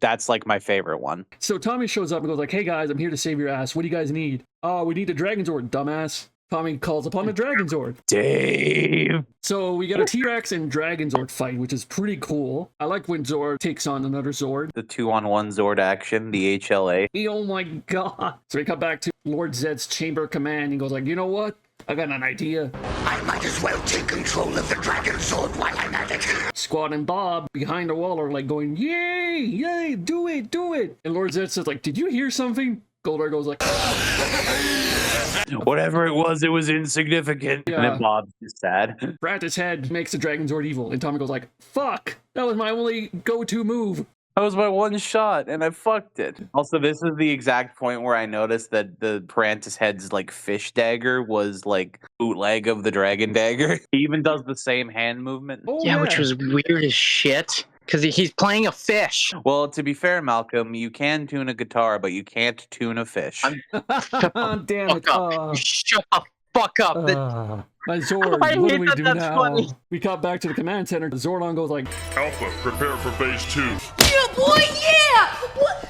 That's like my favorite one.
So Tommy shows up and goes like, hey guys, I'm here to save your ass. What do you guys need? Oh, we need a Dragon Zord, dumbass. Tommy calls upon the Dragon Zord.
Dave.
So we get a T-Rex and Dragon Zord fight, which is pretty cool. I like when Zord takes on another Zord.
The 2-on-1 Zord action, the HLA.
Oh my god. So we come back to Lord Zed's chamber of command and goes like, you know what? I got an idea.
I might as well take control of the Dragon Zord while I'm at it.
Squad and Bob behind the wall are like going, yay, yay, do it, do it. And Lord Zed says like, did you hear something? Goldar goes like,
whatever it was insignificant.
Yeah.
And then Bob's just sad.
Practice head makes the Dragon Zord evil. And Tommy goes like, fuck, that was my only go-to move.
That was my one shot, and I fucked it. Also, this is the exact point where I noticed that the Prentice Head's like fish dagger was like bootleg of the dragon dagger. He even does the same hand movement.
Oh,
Yeah, which was weird as shit. Because he's playing a fish.
Well, to be fair, Malcolm, you can tune a guitar, but you can't tune a fish.
Damn it.
Shut the fuck up.
My Zord,
I
what
hate
do we
that
do
that's
now?
funny.
We got back to the command center. Zordon goes like,
Alpha, prepare for phase 2.
Yeah, boy, yeah! What?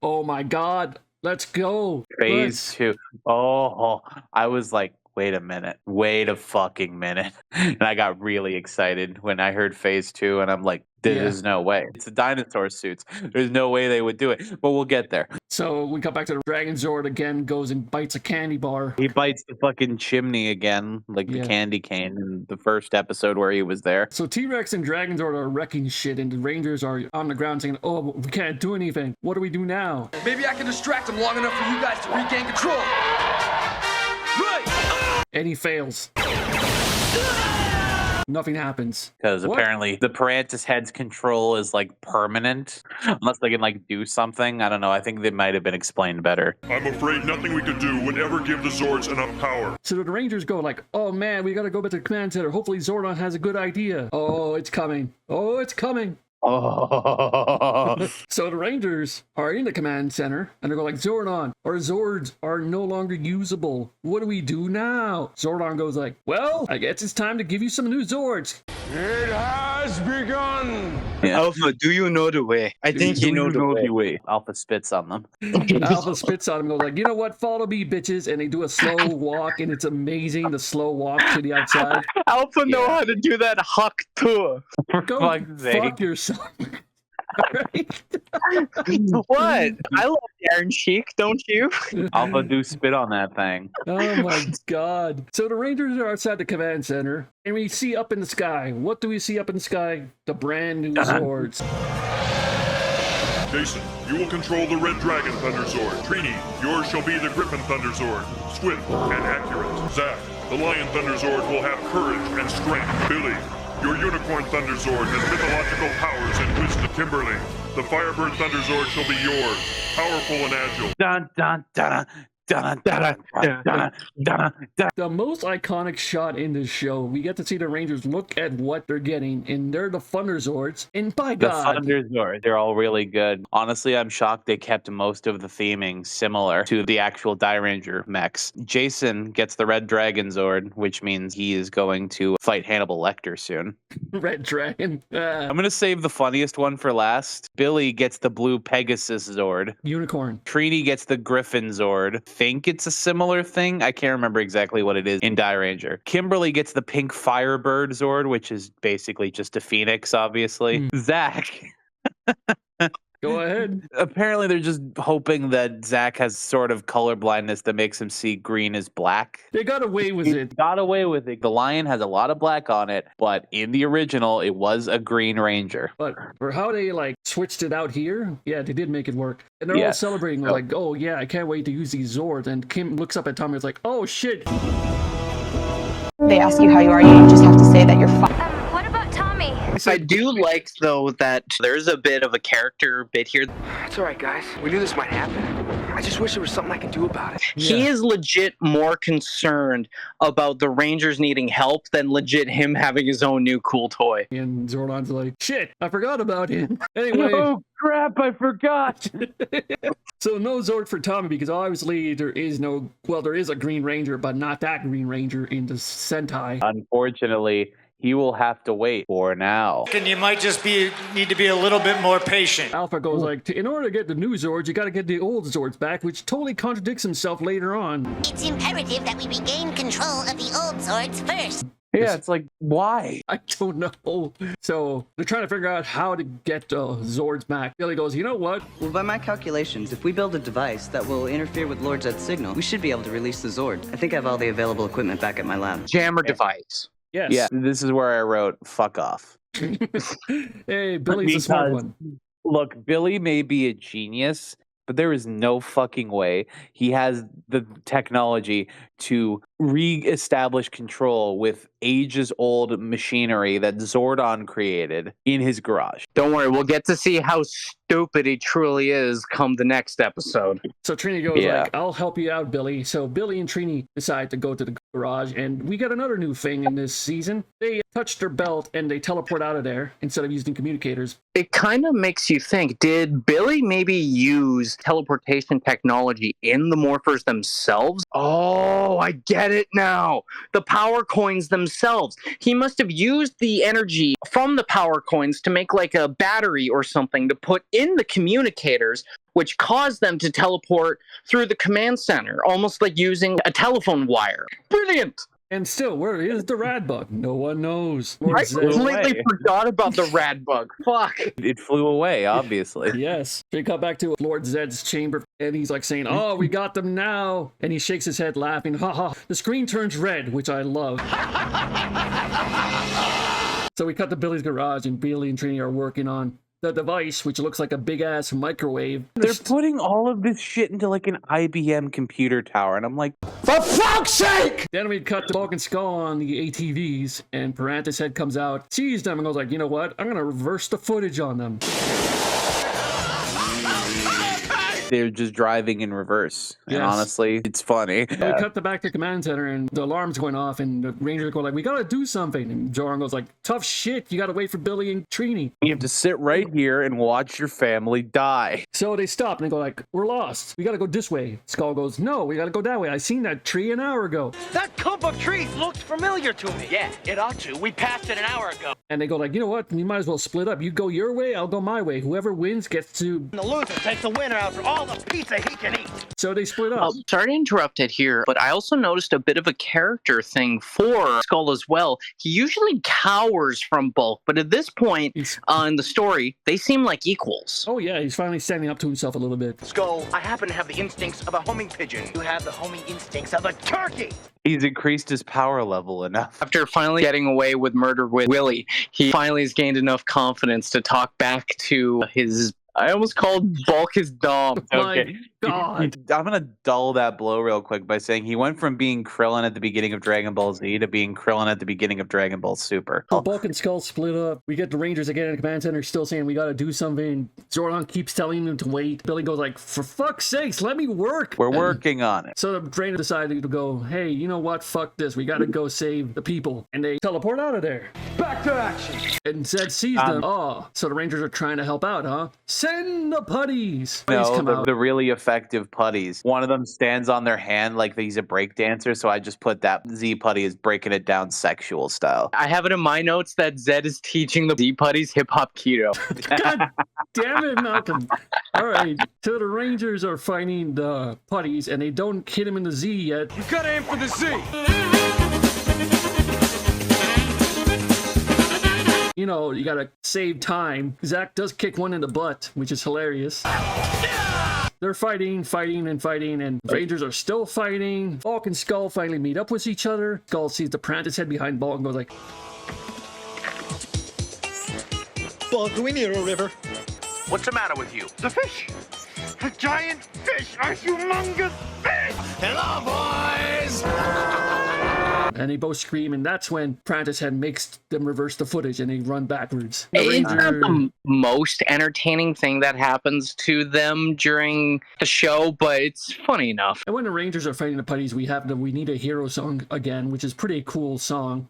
oh my god, let's go.
Phase 2. Oh, I was like, wait a minute. Wait a fucking minute. And I got really excited when I heard phase 2, and I'm like, there's no way. It's the dinosaur suits. There's no way they would do it, but we'll get there.
So we come back to the Dragon Zord again, goes and bites a candy bar.
He bites the fucking chimney again, like the candy cane in the first episode where he was there.
So T-Rex and Dragon Zord are wrecking shit, and the Rangers are on the ground saying, oh, we can't do anything. What do we do now?
Maybe I can distract him long enough for you guys to regain control. Right!
And he fails. Nothing happens.
Because apparently the Prentice Head's control is like permanent. Unless they can like do something. I don't know. I think they might have been explained better.
I'm afraid nothing we could do would ever give the Zords enough power.
So the Rangers go like, oh man, we gotta go back to the command center. Hopefully Zordon has a good idea. Oh, it's coming. Oh, it's coming.
Oh.
So the Rangers are in the command center and they're going like, Zordon, our Zords are no longer usable. What do we do now? Zordon goes like, well, I guess it's time to give you some new Zords.
It has begun.
Yeah.
Alpha, do you know the way? I think you know the way.
Alpha spits on them.
Alpha spits on him and goes like, you know what? Follow me, bitches. And they do a slow walk, and it's amazing, the slow walk to the outside.
Alpha know how to do that huck too.
Go fuck yourself.
What? I love Iron Sheik, don't you?
Alpha do spit on that thing.
Oh my god. So the Rangers are outside the command center, and we see up in the sky. What do we see up in the sky? The brand new Zords.
Jason, you will control the Red Dragon Thunder Zord. Trini, yours shall be the Griffin Thunder Zord. Swift and accurate. Zack, the Lion Thunder Zord will have courage and strength. Billy, your Unicorn Thunder Zord has mythological powers and wisdom. Kimberly, the Firebird Thunder Zord shall be yours. Powerful and agile.
Dun, dun, dun, dun, dun, dun, dun, dun, dun.
The most iconic shot in this show, we get to see the Rangers look at what they're getting, and they're the Thunder Zords, and by
The
God.
Thunder Zord, they're all really good. Honestly, I'm shocked they kept most of the theming similar to the actual DAIRANGER mechs. Jason gets the Red Dragon Zord, which means he is going to fight Hannibal Lecter soon.
Red Dragon.
I'm going to save the funniest one for last. Billy gets the Blue Pegasus Zord.
Unicorn.
Trini gets the Griffin Zord. Think it's a similar thing. I can't remember exactly what it is in DAIRANGER. Kimberly gets the Pink Firebird Zord, which is basically just a phoenix, obviously. Zack.
Go ahead.
Apparently, they're just hoping that Zack has sort of color blindness that makes him see green as black.
They got away with it.
Got away with it. The lion has a lot of black on it, but in the original, it was a Green Ranger.
But for how they like switched it out here, yeah, they did make it work. And they're all celebrating. They're like, oh yeah, I can't wait to use these Zords. And Kim looks up at Tommy and is like, oh shit.
They ask you how you are, you just have to say that you're fine.
What about Tommy?
I do like, though, that there's a bit of a character bit here.
It's alright, guys. We knew this might happen. I just wish there was something I could do about it.
He is legit more concerned about the Rangers needing help than legit him having his own new cool toy.
And Zordon's like, shit, I forgot about him. Anyway.
Oh crap, I forgot.
So no Zord for Tommy because obviously there is no, well, there is a Green Ranger, but not that Green Ranger in the Sentai.
Unfortunately, he will have to wait for now.
And you might just need to be a little bit more patient.
Alpha goes like, in order to get the new Zords, you gotta get the old Zords back, which totally contradicts himself later on.
It's imperative that we regain control of the old Zords first.
Yeah, it's like, why?
I don't know. So they're trying to figure out how to get Zords back. Billy goes, you know what?
Well, by my calculations, if we build a device that will interfere with Lord Zed's signal, we should be able to release the Zord. I think I have all the available equipment back at my lab.
Jammer device.
Yes.
Yeah, this is where I wrote, fuck off.
Hey, Billy's a smart one.
Look, Billy may be a genius, but there is no fucking way he has the technology to re-establish control with ages-old machinery that Zordon created in his garage.
Don't worry, we'll get to see how stupid he truly is come the next episode.
So Trini goes like, I'll help you out, Billy. So Billy and Trini decide to go to the garage, and we got another new thing in this season. They touch their belt and they teleport out of there instead of using communicators.
It kind of makes you think, did Billy maybe use teleportation technology in the Morphers themselves? Oh, I get it now. The power coins themselves. He must have used the energy from the power coins to make like a battery or something to put in the communicators, which caused them to teleport through the command center, almost like using a telephone wire. Brilliant!
And still, where is the rad bug? No one knows.
I completely forgot about the rad bug. Fuck.
It flew away, obviously.
Yes. They cut back to Lord Zed's chamber, and he's like saying, oh, we got them now. And he shakes his head laughing. Ha ha. The screen turns red, which I love. So we cut to Billy's garage, and Billy and Trini are working on the device, which looks like a big-ass microwave.
They're putting all of this shit into like an IBM computer tower, and I'm like,
for fuck's sake! Then we cut the Bulk and Skull on the ATVs, and Parantis' head comes out, sees them, and goes like, you know what? I'm gonna reverse the footage on them.
They're just driving in reverse. And
Yes.
honestly, it's funny.
We cut the back to command center, and the alarm's going off, and the Rangers go like, we gotta do something. And Zoran goes like, tough shit, you gotta wait for Billy and Trini.
You have to sit right here and watch your family die.
So they stop, and they go like, we're lost. We gotta go this way. Skull goes, no, we gotta go that way. I seen that tree an hour ago.
That clump of trees looked familiar to me. Yeah, it ought to. We passed it an hour ago.
And they go like, you know what? We might as well split up. You go your way, I'll go my way. Whoever wins gets to...
The loser takes the winner out for all the pizza he can eat.
So they split up.
Sorry to interrupt it here, but I also noticed a bit of a character thing for Skull as well. He usually cowers from Bulk, but at this point in the story, they seem like equals.
Oh yeah, he's finally standing up to himself a little bit.
Skull, I happen to have the instincts of a homing pigeon. You have the homing instincts of a turkey.
He's increased his power level enough.
After finally getting away with murder with Willie, he finally has gained enough confidence to talk back to his... I almost called Bulk his dom.
Okay. God.
I'm going to dull that blow real quick by saying he went from being Krillin at the beginning of Dragon Ball Z to being Krillin at the beginning of Dragon Ball Super.
So Bulk and Skull split up. We get the Rangers again in the command center still saying we gotta do something. Zordon keeps telling them to wait. Billy goes like, for fuck's sakes, let me work.
We're working on it.
So the Rangers decided to go, hey, you know what? Fuck this. We gotta go save the people. And they teleport out of there.
Back to action.
And Zed sees them. Oh, so the Rangers are trying to help out, huh? Send the putties. Putties come out.
The really effective putties. One of them stands on their hand like he's a break dancer, so I just put that Z-Puttie is breaking it down sexual style.
I have it in my notes that Zed is teaching the Z-Putties hip-hop keto.
God damn it, Malcolm. All right, so the Rangers are fighting the putties, and they don't hit him in the Z yet.
You gotta aim for the Z.
You know, you gotta save time. Zach does kick one in the butt, which is hilarious. They're fighting, and the Rangers are still fighting. Bulk and Skull finally meet up with each other. Skull sees the Parantis head behind Bulk and goes like...
Bulk, we need a river. What's the matter with you? The fish. A giant fish. A humongous fish. Hello, boys.
And they both scream, and that's when Parantis head makes them reverse the footage, and they run backwards. The
It's not the most entertaining thing that happens to them during the show, but it's funny enough.
And when the Rangers are fighting the putties, we have the We Need a Hero song again, which is a pretty cool song.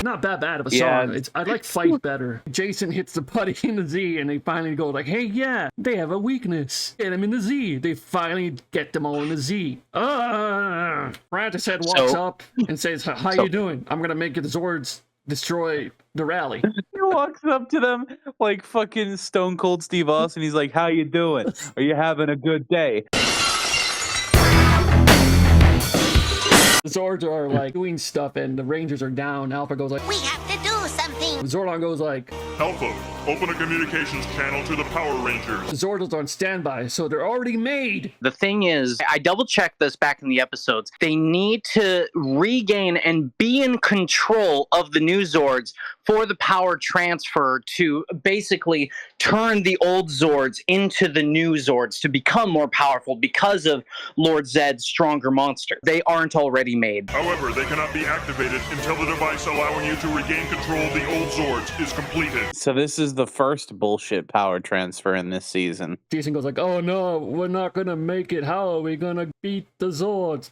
Not that bad of a
Yeah.
song. I like Fight better. Jason hits the putty in the Z, and they finally go like, hey, yeah, they have a weakness. Get them in the Z. They finally get them all in the Z. Frantis head walks up and says, how you doing? I'm gonna make the Zords destroy the rally.
He walks up to them like fucking Stone Cold Steve Austin. He's like, how you doing? Are you having a good day?
The Zords are like doing stuff and the Rangers are down. Alpha goes like,
we have to do something.
Zordon goes like,
Alpha, open a communications channel to the Power Rangers.
the Zords are on standby, so they're already made.
The thing is, I double-checked this back in the episodes. They need to regain and be in control of the new Zords for the power transfer to basically turn the old Zords into the new Zords to become more powerful because of Lord Zedd's stronger monster. They aren't already made.
However, they cannot be activated until the device allowing you to regain control of the old Zords is completed.
So this is the first bullshit power transfer in this season.
Jason goes like, oh no, we're not gonna make it. How are we gonna beat the Zords?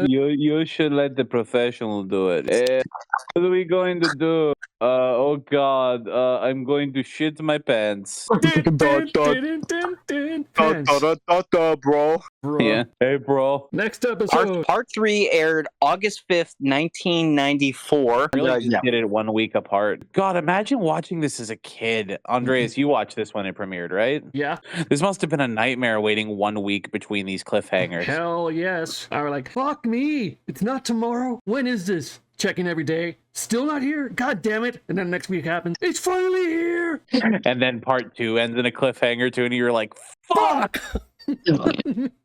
You should let the professional do it. What are we going to do? Oh god, I'm going to shit my pants.
Bro.
Yeah. Hey, bro.
Next episode.
Part 3 aired August 5th, 1994.
Really just did it 1 week apart. God, imagine watching this as a kid. Andreas, you watched this when it premiered, right?
Yeah.
This must have been a nightmare waiting 1 week between these cliffhangers.
Hell yes. I was like, fuck me. It's not tomorrow. When is this? Checking every day. Still not here? God damn it. And then next week happens. It's finally here.
And then part 2 ends in a cliffhanger too, and you're like, fuck!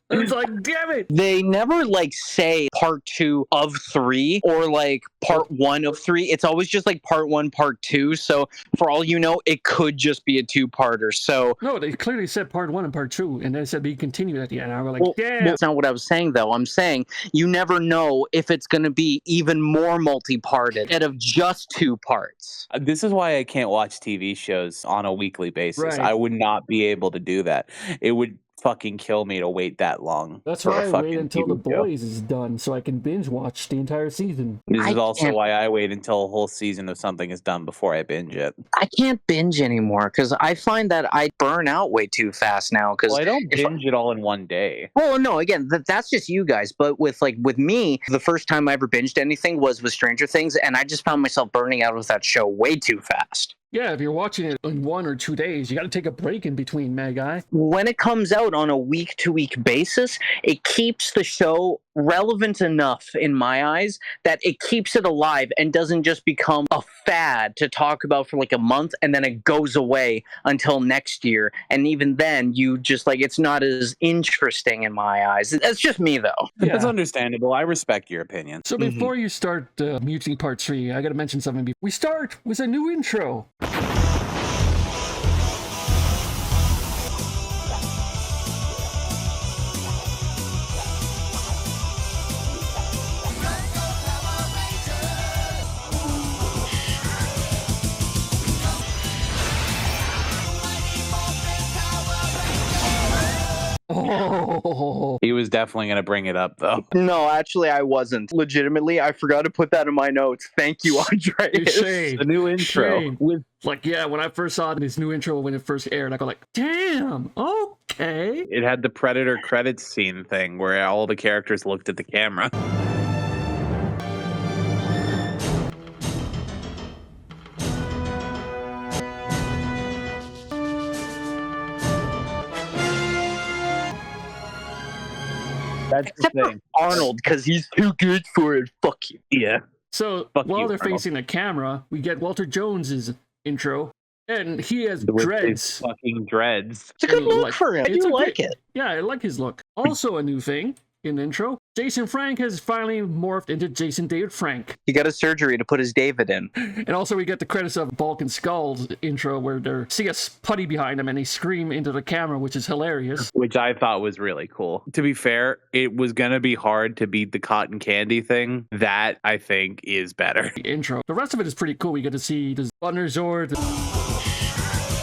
It's like, damn it.
They never like say part 2 of 3 or like part 1 of 3. It's always just like part 1, part 2. So for all you know, it could just be a 2-parter. So
no, they clearly said part 1 and part 2, and then it said be continued at the end. I was like,
well,
damn.
That's not what I was saying though. I'm saying you never know if it's going to be even more multi-parted instead of just 2 parts.
This is why I can't watch TV shows on a weekly basis.
Right.
I would not be able to do that. It would fucking kill me to wait that long.
That's
for
why
a
I
fucking
wait until
TV
The
show.
Boys is done so I can binge watch the entire season.
This is also why I wait until a whole season of something is done before I binge it.
I can't binge anymore because I find that I burn out way too fast now. Because
I don't binge it all in one day.
Well, no, again, that's just you guys. But with me, the first time I ever binged anything was with Stranger Things, and I just found myself burning out with that show way too fast.
Yeah, if you're watching it in 1 or 2 days, you got to take a break in between, my guy.
When it comes out on a week-to-week basis, it keeps the show relevant enough in my eyes that it keeps it alive and doesn't just become a fad to talk about for like a month and then it goes away until next year. And even then, you just like, it's not as interesting in my eyes. That's just me though.
Yeah.
That's understandable. I respect your opinion.
So before you start Mutiny Part 3, I got to mention something. We start with a new intro. Oh.
He was definitely going to bring it up, though.
No, actually, I wasn't. Legitimately, I forgot to put that in my notes. Thank you, Andreas.
The new intro.
With like, yeah, when I first saw this new intro when it first aired, I go like, damn, okay.
It had the Predator credits scene thing where all the characters looked at the camera. That's
Except
the thing.
for Arnold, because he's too good for it. Fuck you.
Yeah.
So
Fuck
while
you,
they're
Arnold.
facing the camera, we get Walter Jones's intro, and he has
With his
dreads.
fucking dreads.
It's a good
And,
look
like,
for him. I
it's
do
a
like
great-
it.
Yeah, I like his look. Also a new thing in the intro, Jason Frank has finally morphed into Jason David Frank.
He got a surgery to put his David in.
And also we get the credits of Bulk and Skull's intro where they see a putty behind them and they scream into the camera, which is hilarious.
Which I thought was really cool. To be fair, it was going to be hard to beat the cotton candy thing. That, I think, is better.
The intro. The rest of it is pretty cool. We get to see the Thunder Zord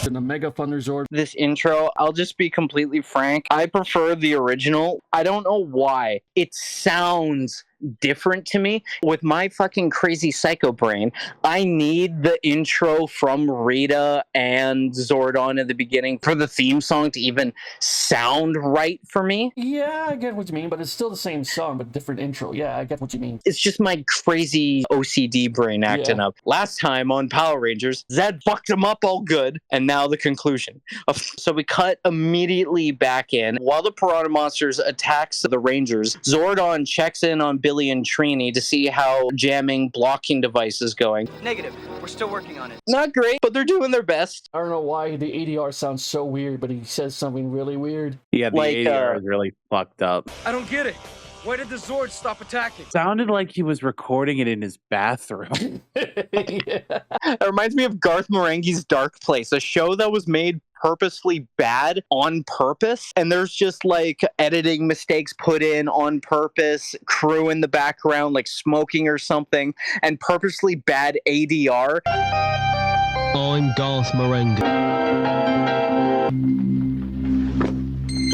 and the Mega Thunder Zord.
This intro, I'll just be completely frank. I prefer the original. I don't know why. It sounds different to me. With my fucking crazy psycho brain, I need the intro from Rita and Zordon at the beginning for the theme song to even sound right for me.
Yeah, I get what you mean, but it's still the same song, but different intro. Yeah, I get what you mean.
It's just my crazy OCD brain acting up. Last time on Power Rangers, Zed fucked him up all good, and now the conclusion. So we cut immediately back in. While the Piranha Monsters attacks the Rangers, Zordon checks in on Billy and Trini to see how jamming blocking device is going.
Negative. We're still working on it.
Not great, but they're doing their best.
I don't know why the ADR sounds so weird, but he says something really weird.
Yeah, the ADR is really fucked up.
I don't get it. Why did the Zords stop attacking?
Sounded like he was recording it in his bathroom.
It reminds me of Garth Marenghi's Dark Place, a show that was made purposefully bad on purpose, and there's just like editing mistakes put in on purpose, crew in the background like smoking or something, and purposely bad ADR.
I'm Garth Marenghi.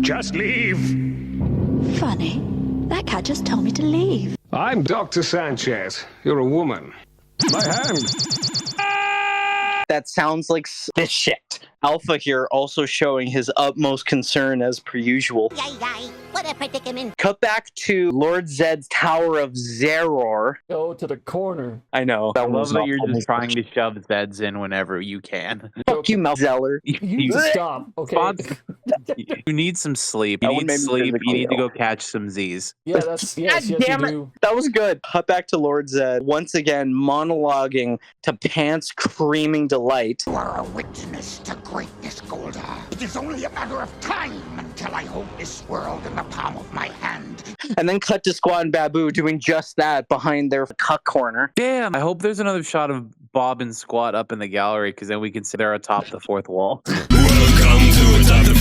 Just leave.
Funny. That cat just told me to leave.
I'm Dr. Sanchez. You're a woman. My hand.
That sounds like this shit. Alpha here also showing his utmost concern as per usual.
Yay, yay. What a predicament.
Cut back to Lord Zed's Tower of Zeror.
Go to the corner.
I know.
I love that you're just trying to shove Zeds in whenever you can.
Fuck you, Mouth Zeller.
You need to stop, okay?
You need some sleep. You need sleep. You need to go catch some Z's.
Yeah, that's yes,
God
yes,
damn
you
it.
do.
That was good. Cut back to Lord Zed, once again monologuing to Pants' screaming delight.
You are a witness to greatness, Goldar. It is only a matter of time until I hold this world in the palm of my hand.
And then cut to Squat and Babu doing just that behind their cuck corner.
Damn, I hope there's another shot of Bob and Squat up in the gallery, because then we can see they're atop the fourth wall.
Welcome to atop the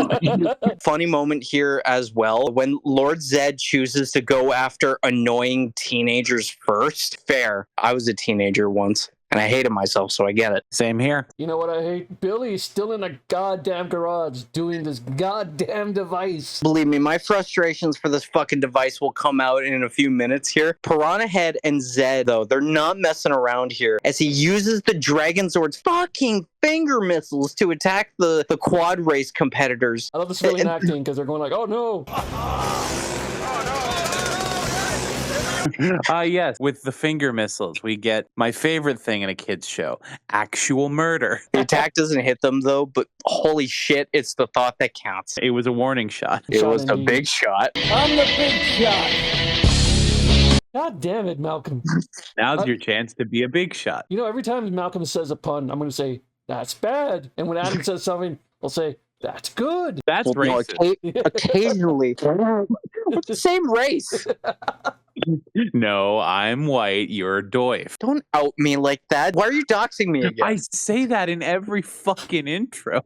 fourth wall.
Funny moment here as well, when Lord Zed chooses to go after annoying teenagers first. Fair. I was a teenager once, and I hated myself, so I get it.
Same here.
You know what I hate? Billy's still in a goddamn garage doing this goddamn device.
Believe me, my frustrations for this fucking device will come out in a few minutes here. Piranha Head and Zed, though, they're not messing around here, as he uses the Dragon Zord's fucking finger missiles to attack the quad race competitors.
I love this really acting, because they're going like, oh no!
Yes, with the finger missiles, we get my favorite thing in a kid's show, actual murder.
The attack doesn't hit them, though, but holy shit, it's the thought that counts.
It was a warning shot.
It was a big shot.
I'm the big shot! God damn it, Malcolm.
Now's your chance to be a big shot.
You know, every time Malcolm says a pun, I'm going to say, that's bad. And when Adam says something, I'll say, that's good.
That's racist.
No, occasionally. We're the same race.
No, I'm white. You're DOIF.
Don't out me like that. Why are you doxing me again?
I say that in every fucking intro.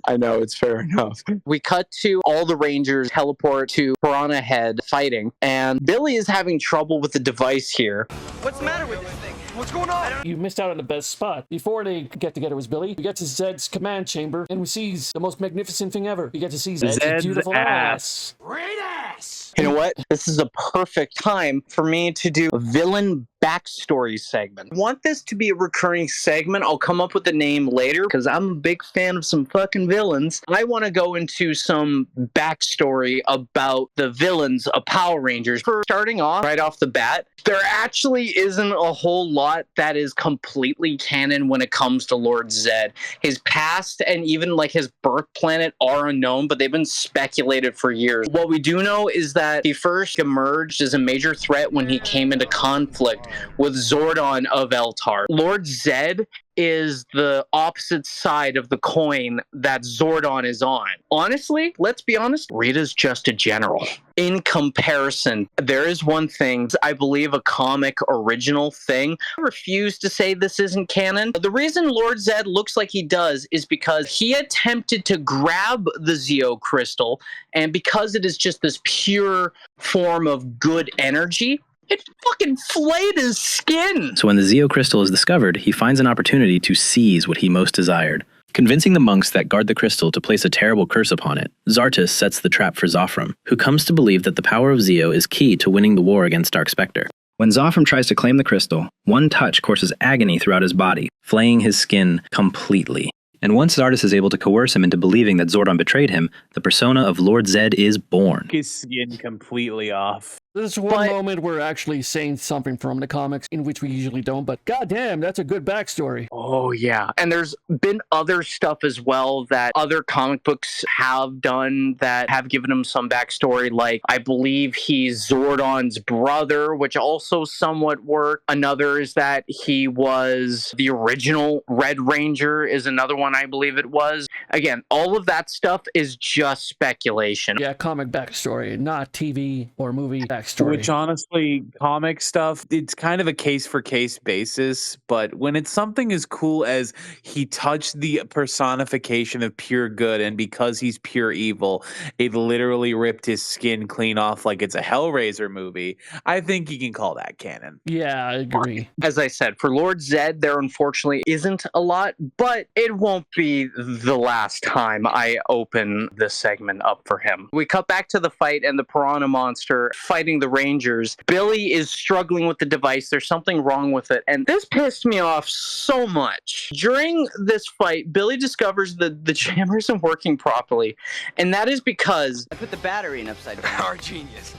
I know, it's fair enough. We cut to all the Rangers teleport to Piranha Head fighting, and Billy is having trouble with the device here.
What's the matter with this thing?
What's going on?
You missed out on the best spot. Before they get together with Billy, we get to Zed's command chamber, and we see the most magnificent thing ever. We get to see Zed's beautiful ass.
Great ass!
You know what? This is a perfect time for me to do a villain backstory segment. I want this to be a recurring segment. I'll come up with the name later, because I'm a big fan of some fucking villains. I want to go into some backstory about the villains of Power Rangers. For starting off, right off the bat, there actually isn't a whole lot that is completely canon when it comes to Lord Zed. His past and even like his birth planet are unknown, but they've been speculated for years. What we do know is that he first emerged as a major threat when he came into conflict with Zordon of Eltar. Lord Zed is the opposite side of the coin that Zordon is on. Honestly, let's be honest, Rita's just a general. In comparison, there is one thing, I believe a comic original thing. I refuse to say this isn't canon. The reason Lord Zed looks like he does is because he attempted to grab the Zeo crystal, and because it is just this pure form of good energy, it fucking flayed his skin.
So when the Zeo crystal is discovered, he finds an opportunity to seize what he most desired. Convincing the monks that guard the crystal to place a terrible curse upon it, Zartus sets the trap for Zophram, who comes to believe that the power of Zio is key to winning the war against Dark Spectre. When Zophram tries to claim the crystal, one touch courses agony throughout his body, flaying his skin completely. And once Zartus is able to coerce him into believing that Zordon betrayed him, the persona of Lord Zed is born.
His skin completely off.
This is one moment we're actually saying something from the comics, in which we usually don't, but goddamn, that's a good backstory.
Oh, yeah. And there's been other stuff as well that other comic books have done that have given him some backstory, like I believe he's Zordon's brother, which also somewhat worked. Another is that he was the original Red Ranger is another one I believe it was. Again, all of that stuff is just speculation.
Yeah, comic backstory, not TV or movie backstory.
Which honestly, comic stuff, it's kind of a case-for-case basis, but when it's something as cool as he touched the personification of pure good, and because he's pure evil, it literally ripped his skin clean off like it's a Hellraiser movie, I think you can call that canon.
Yeah, I agree.
As I said, for Lord Zed, there unfortunately isn't a lot, but it won't be the last time I open this segment up for him. We cut back to the fight and the piranha monster fighting the Rangers. Billy is struggling with the device. There's something wrong with it. And this pissed me off so much. During this fight, Billy discovers the jammer isn't working properly. And that is because
I put the battery in upside down.
Our genius.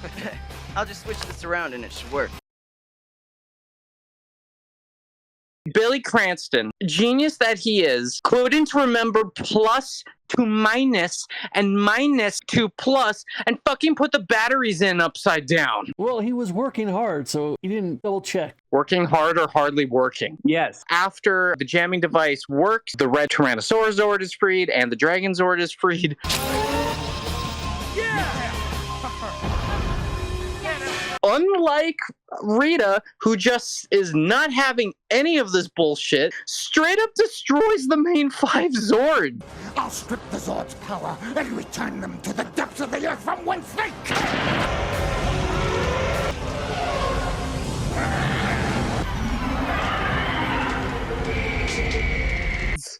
I'll just switch this around and it should work.
Billy Cranston, genius that he is, couldn't remember plus to minus and minus to plus and fucking put the batteries in upside down.
Well, he was working hard, so he didn't double check.
Working hard or hardly working?
Yes.
After the jamming device works, the red Tyrannosaurus Zord is freed and the Dragon Zord is freed. Unlike Rita, who just is not having any of this bullshit, straight up destroys the main 5 Zord.
I'll strip the Zord's power and return them to the depths of the earth from whence they came.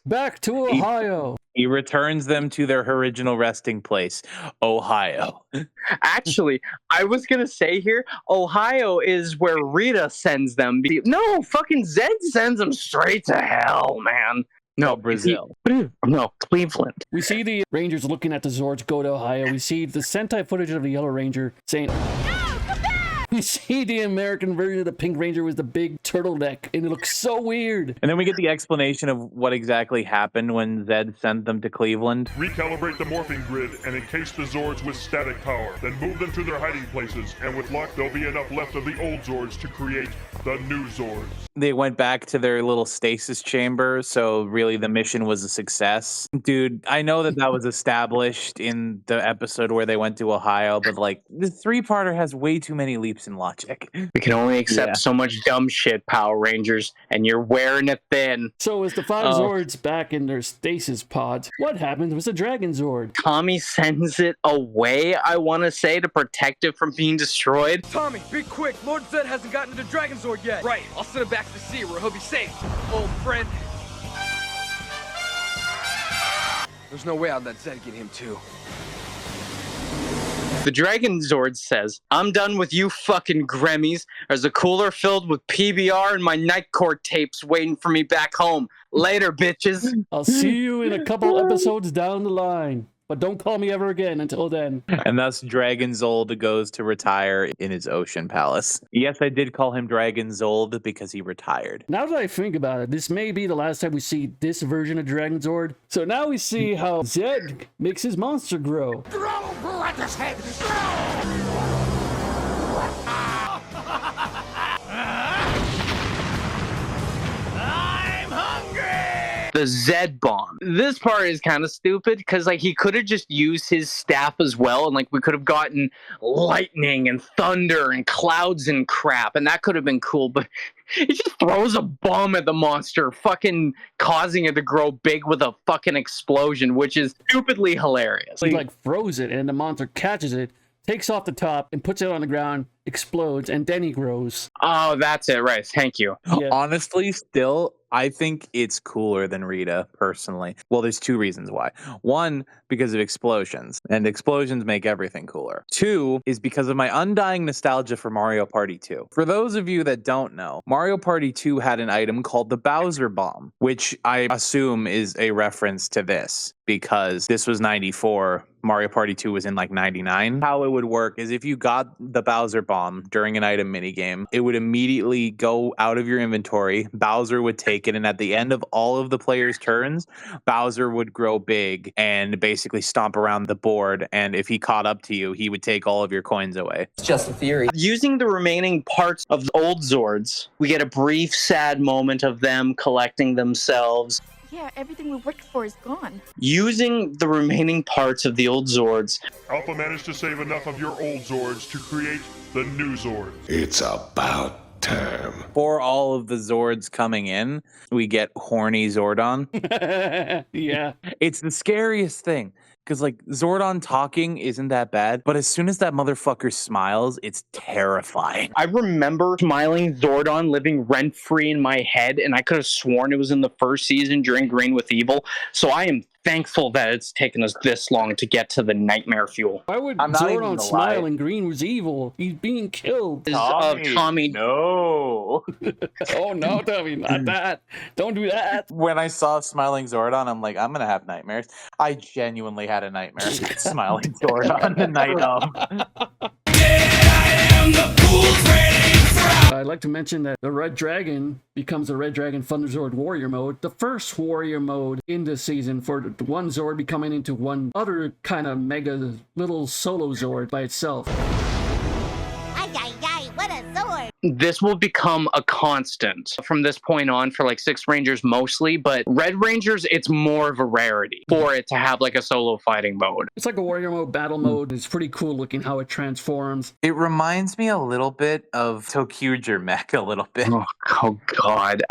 Back to Ohio.
He returns them to their original resting place, Ohio.
Actually, I was going to say here, Ohio is where Rita sends them. No, fucking Zed sends them straight to hell, man. No,
Brazil.
No, Cleveland.
We see the Rangers looking at the Zords go to Ohio. We see the Sentai footage of the Yellow Ranger saying... We see the American version of the Pink Ranger with the big turtleneck, and it looks so weird.
And then we get the explanation of what exactly happened when Zed sent them to Cleveland.
Recalibrate the morphing grid and encase the Zords with static power. Then move them to their hiding places, and with luck, there'll be enough left of the old Zords to create the new Zords.
They went back to their little stasis chamber, so really the mission was a success. Dude, I know that was established in the episode where they went to Ohio, but like, the 3-parter has way too many leaps in logic.
We can only accept so much dumb shit, Power Rangers, and you're wearing it thin.
So as the 5 Zords back in their stasis pods, what happens with the Dragon Zord?
Tommy sends it away, I want to say, to protect it from being destroyed.
Tommy, be quick. Lord Zed hasn't gotten to the Dragon Zord yet. Right. I'll send him back to the sea where he'll be safe. Old friend. There's no way I'll let Zed get him too.
The Dragon Zord says, I'm done with you fucking Grammies. There's a cooler filled with PBR and my Night Court tapes waiting for me back home. Later, bitches.
I'll see you in a couple episodes down the line. But don't call me ever again until then.
And thus Dragon Zold goes to retire in his ocean palace. Yes, I did call him Dragon Zold because he retired.
Now that I think about it, this may be the last time we see this version of Dragon Zord. So now we see how Zed makes his monster grow.
Grow, Brother's head! Grow!
The Zed bomb. This part is kind of stupid because like he could have just used his staff as well, and like we could have gotten lightning and thunder and clouds and crap, and that could have been cool, but he just throws a bomb at the monster, fucking causing it to grow big with a fucking explosion, which is stupidly hilarious.
He like froze it, and the monster catches it, takes off the top and puts it on the ground, explodes, and then he grows.
Oh, that's it, right. Thank you.
Yeah. Honestly, still, I think it's cooler than Rita, personally. Well, there's two reasons why. One, because of explosions, and explosions make everything cooler. Two is because of my undying nostalgia for Mario Party 2. For those of you that don't know, Mario Party 2 had an item called the Bowser Bomb, which I assume is a reference to this, because this was 94. Mario Party 2 was in like 99. How it would work is if you got the Bowser Bomb during an item minigame, it would immediately go out of your inventory. Bowser would take it, and at the end of all of the players' turns, Bowser would grow big and basically stomp around the board. And if he caught up to you, he would take all of your coins away.
It's just a theory. Using the remaining parts of the old Zords, we get a brief, sad moment of them collecting themselves.
Yeah, everything we worked for is gone.
Using the remaining parts of the old Zords,
Alpha managed to save enough of your old Zords to create the new Zord.
It's about time.
For all of the Zords coming in, we get horny Zordon.
Yeah.
It's the scariest thing. Because, like, Zordon talking isn't that bad, but as soon as that motherfucker smiles, it's terrifying.
I remember smiling Zordon living rent-free in my head, and I could have sworn it was in the first season during Green with Evil, so I am thankful that it's taken us this long to get to the nightmare fuel.
Why would Zordon smile and Green was evil? He's being killed.
Tommy.
No.
Oh, no, Tommy, not that. Don't do that.
When I saw Smiling Zordon, I'm like, I'm going to have nightmares. I genuinely had a nightmare. Smiling Zordon the night of.
I'd like to mention that the Red Dragon becomes the Red Dragon Thunder Zord Warrior mode, the first warrior mode in this season for the one Zord becoming into one other kind of mega little solo Zord by itself.
What a Zord!
This will become a constant from this point on for like 6 Rangers mostly, but Red Rangers, it's more of a rarity for it to have like a solo fighting mode.
It's like a warrior mode, battle mode. It's pretty cool looking how it transforms.
It reminds me a little bit of Tokyuger Mech a little bit.
Oh God.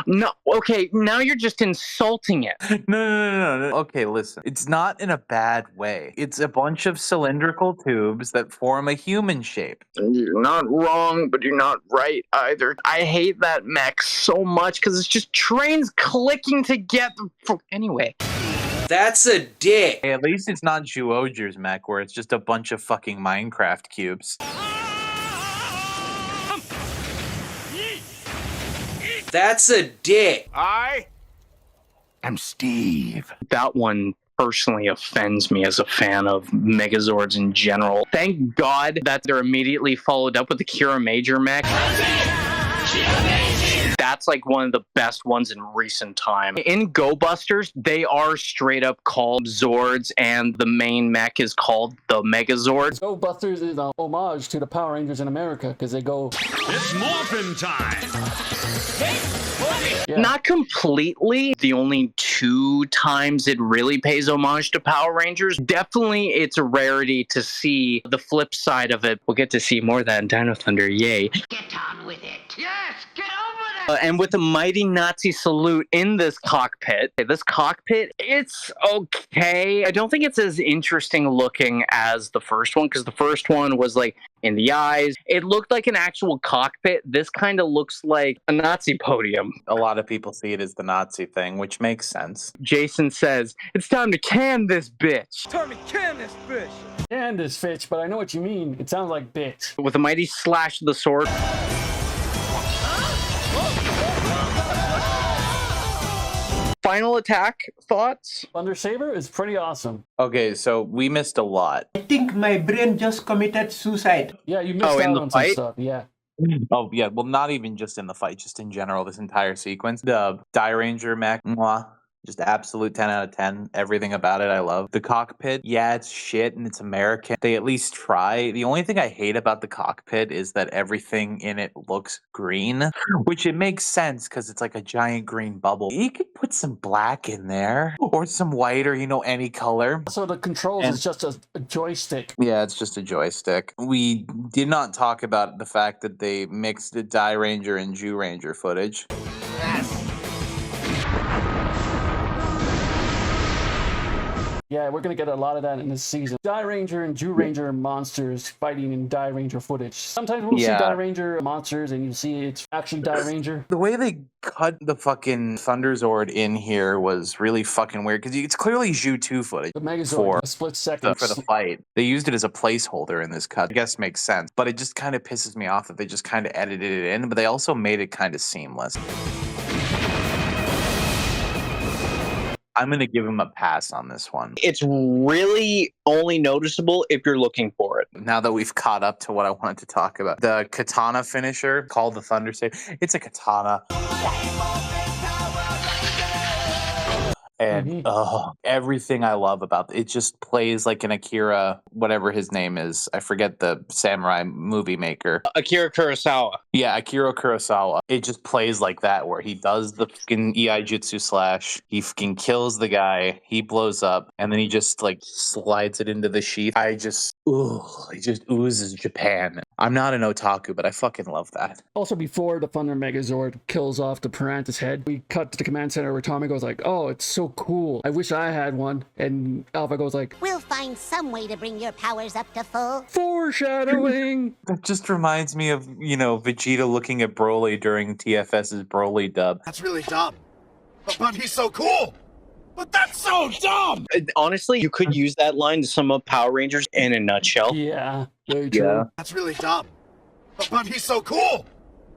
No, okay, now you're just insulting it.
No. Okay, listen. It's not in a bad way. It's a bunch of cylindrical tubes that form a human shape.
You're not wrong, but you're not right either. I hate that mech so much because it's just trains clicking together. Anyway.
That's a dick. Hey, at least it's not ZYURANGER's mech where it's just a bunch of fucking Minecraft cubes. That's a dick.
I am Steve.
That one personally offends me as a fan of Megazords in general. Thank God that they're immediately followed up with the Kira Major mech. That's like one of the best ones in recent time. In Go Busters, they are straight up called Zords, and the main mech is called the Megazord.
Go Busters is a homage to the Power Rangers in America because they go.
It's morphin' time.
Yeah.
Not completely. The only 2 times it really pays homage to Power Rangers. Definitely, it's a rarity to see the flip side of it. We'll get to see more of that in Dino Thunder. Yay.
Get on with it.
Yes, get over it.
And with a mighty Nazi salute in this cockpit. This cockpit, it's okay. I don't think it's as interesting looking as the first one, because the first one was like in the eyes. It looked like an actual cockpit. This kind of looks like a Nazi podium.
A lot of people see it as the Nazi thing, which makes sense.
Jason says, it's time to can this bitch.
Time to can this bitch.
Can this bitch, but I know what you mean. It sounds like bitch.
With a mighty slash of the sword. Final attack thoughts?
Thunder Saber is pretty awesome.
Okay, so we missed a lot.
I think my brain just committed suicide.
Yeah, you missed out on some stuff. Yeah.
Oh, yeah. Well, not even just in the fight, just in general, this entire sequence. The DAIRANGER mech, mwah. Just absolute 10 out of 10. Everything about it I love. The cockpit, yeah, it's shit and it's American. They at least try. The only thing I hate about the cockpit is that everything in it looks green, which it makes sense because it's like a giant green bubble. You could put some black in there or some white or, any color.
So the controls is just a joystick.
Yeah, it's just a joystick. We did not talk about the fact that they mixed the DAIRANGER and ZYURANGER footage.
Yes.
Yeah, we're gonna get a lot of that in this season. DAIRANGER and ZYURANGER monsters fighting in DAIRANGER footage. Sometimes we'll see DAIRANGER monsters and you see it's actually DAIRANGER.
The way they cut the fucking Thunderzord in here was really fucking weird because it's clearly ZU2 footage.
The Megazord, a split second.
For the fight. They used it as a placeholder in this cut. I guess makes sense. But it just kind of pisses me off that they just kind of edited it in, but they also made it kind of seamless. I'm going to give him a pass on this one.
It's really only noticeable if you're looking for it.
Now that we've caught up to what I wanted to talk about. The katana finisher called the Thunder Save. It's a katana. And everything I love about it just plays like an Akira, whatever his name is. I forget the samurai movie maker.
Akira Kurosawa.
Yeah, Akira Kurosawa. It just plays like that, where he does the fucking EI Jutsu slash. He fucking kills the guy. He blows up, and then he just like slides it into the sheath. It just oozes Japan. I'm not an otaku, but I fucking love that.
Also, before the Thunder Megazord kills off the Piranha's head, we cut to the command center where Tommy goes like, "Oh, it's so cool. I wish I had one." And Alpha goes like,
"We'll find some way to bring your powers up to full."
Foreshadowing.
That just reminds me of, Vegeta looking at Broly during TFS's Broly dub.
That's really dumb. But he's so cool. But that's so dumb!
Honestly, you could use that line to sum up Power Rangers in a nutshell.
Yeah, very true.
That's really dumb. But he's so cool!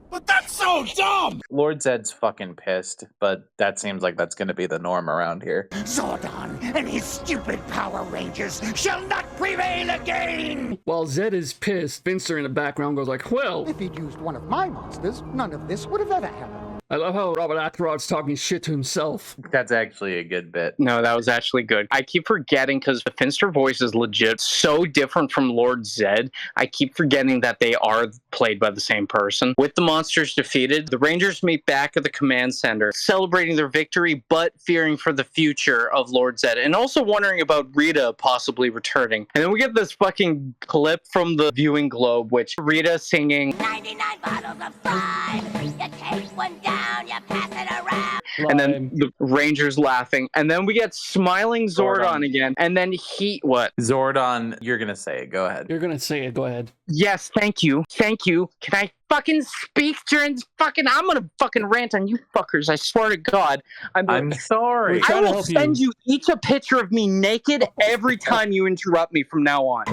But that's so dumb!
Lord Zedd's fucking pissed, but that seems like that's gonna be the norm around here.
Zordon and his stupid Power Rangers shall not prevail again!
While Zedd is pissed, Finster in the background goes like, "Well,
if he'd used one of my monsters, none of this would have ever happened."
I love how Robert Axelrod's talking shit to himself.
That's actually a good bit.
No, that was actually good. I keep forgetting because the Finster voice is legit so different from Lord Zedd. I keep forgetting that they are played by the same person. With the monsters defeated, the Rangers meet back at the command center, celebrating their victory, but fearing for the future of Lord Zedd, and also wondering about Rita possibly returning. And then we get this fucking clip from the viewing globe, which Rita singing
99 bottles of slime. You take one down, you pass it around.
And then the Rangers laughing. And then we get smiling Zordon again. And then what?
Zordon, you're gonna say it. Go ahead.
You're gonna say it. Go ahead.
Yes, thank you. Thank you. Can I fucking speak during this I'm gonna fucking rant on you fuckers. I swear to God.
I'm sorry.
I will send you each a picture of me naked every time you interrupt me from now on.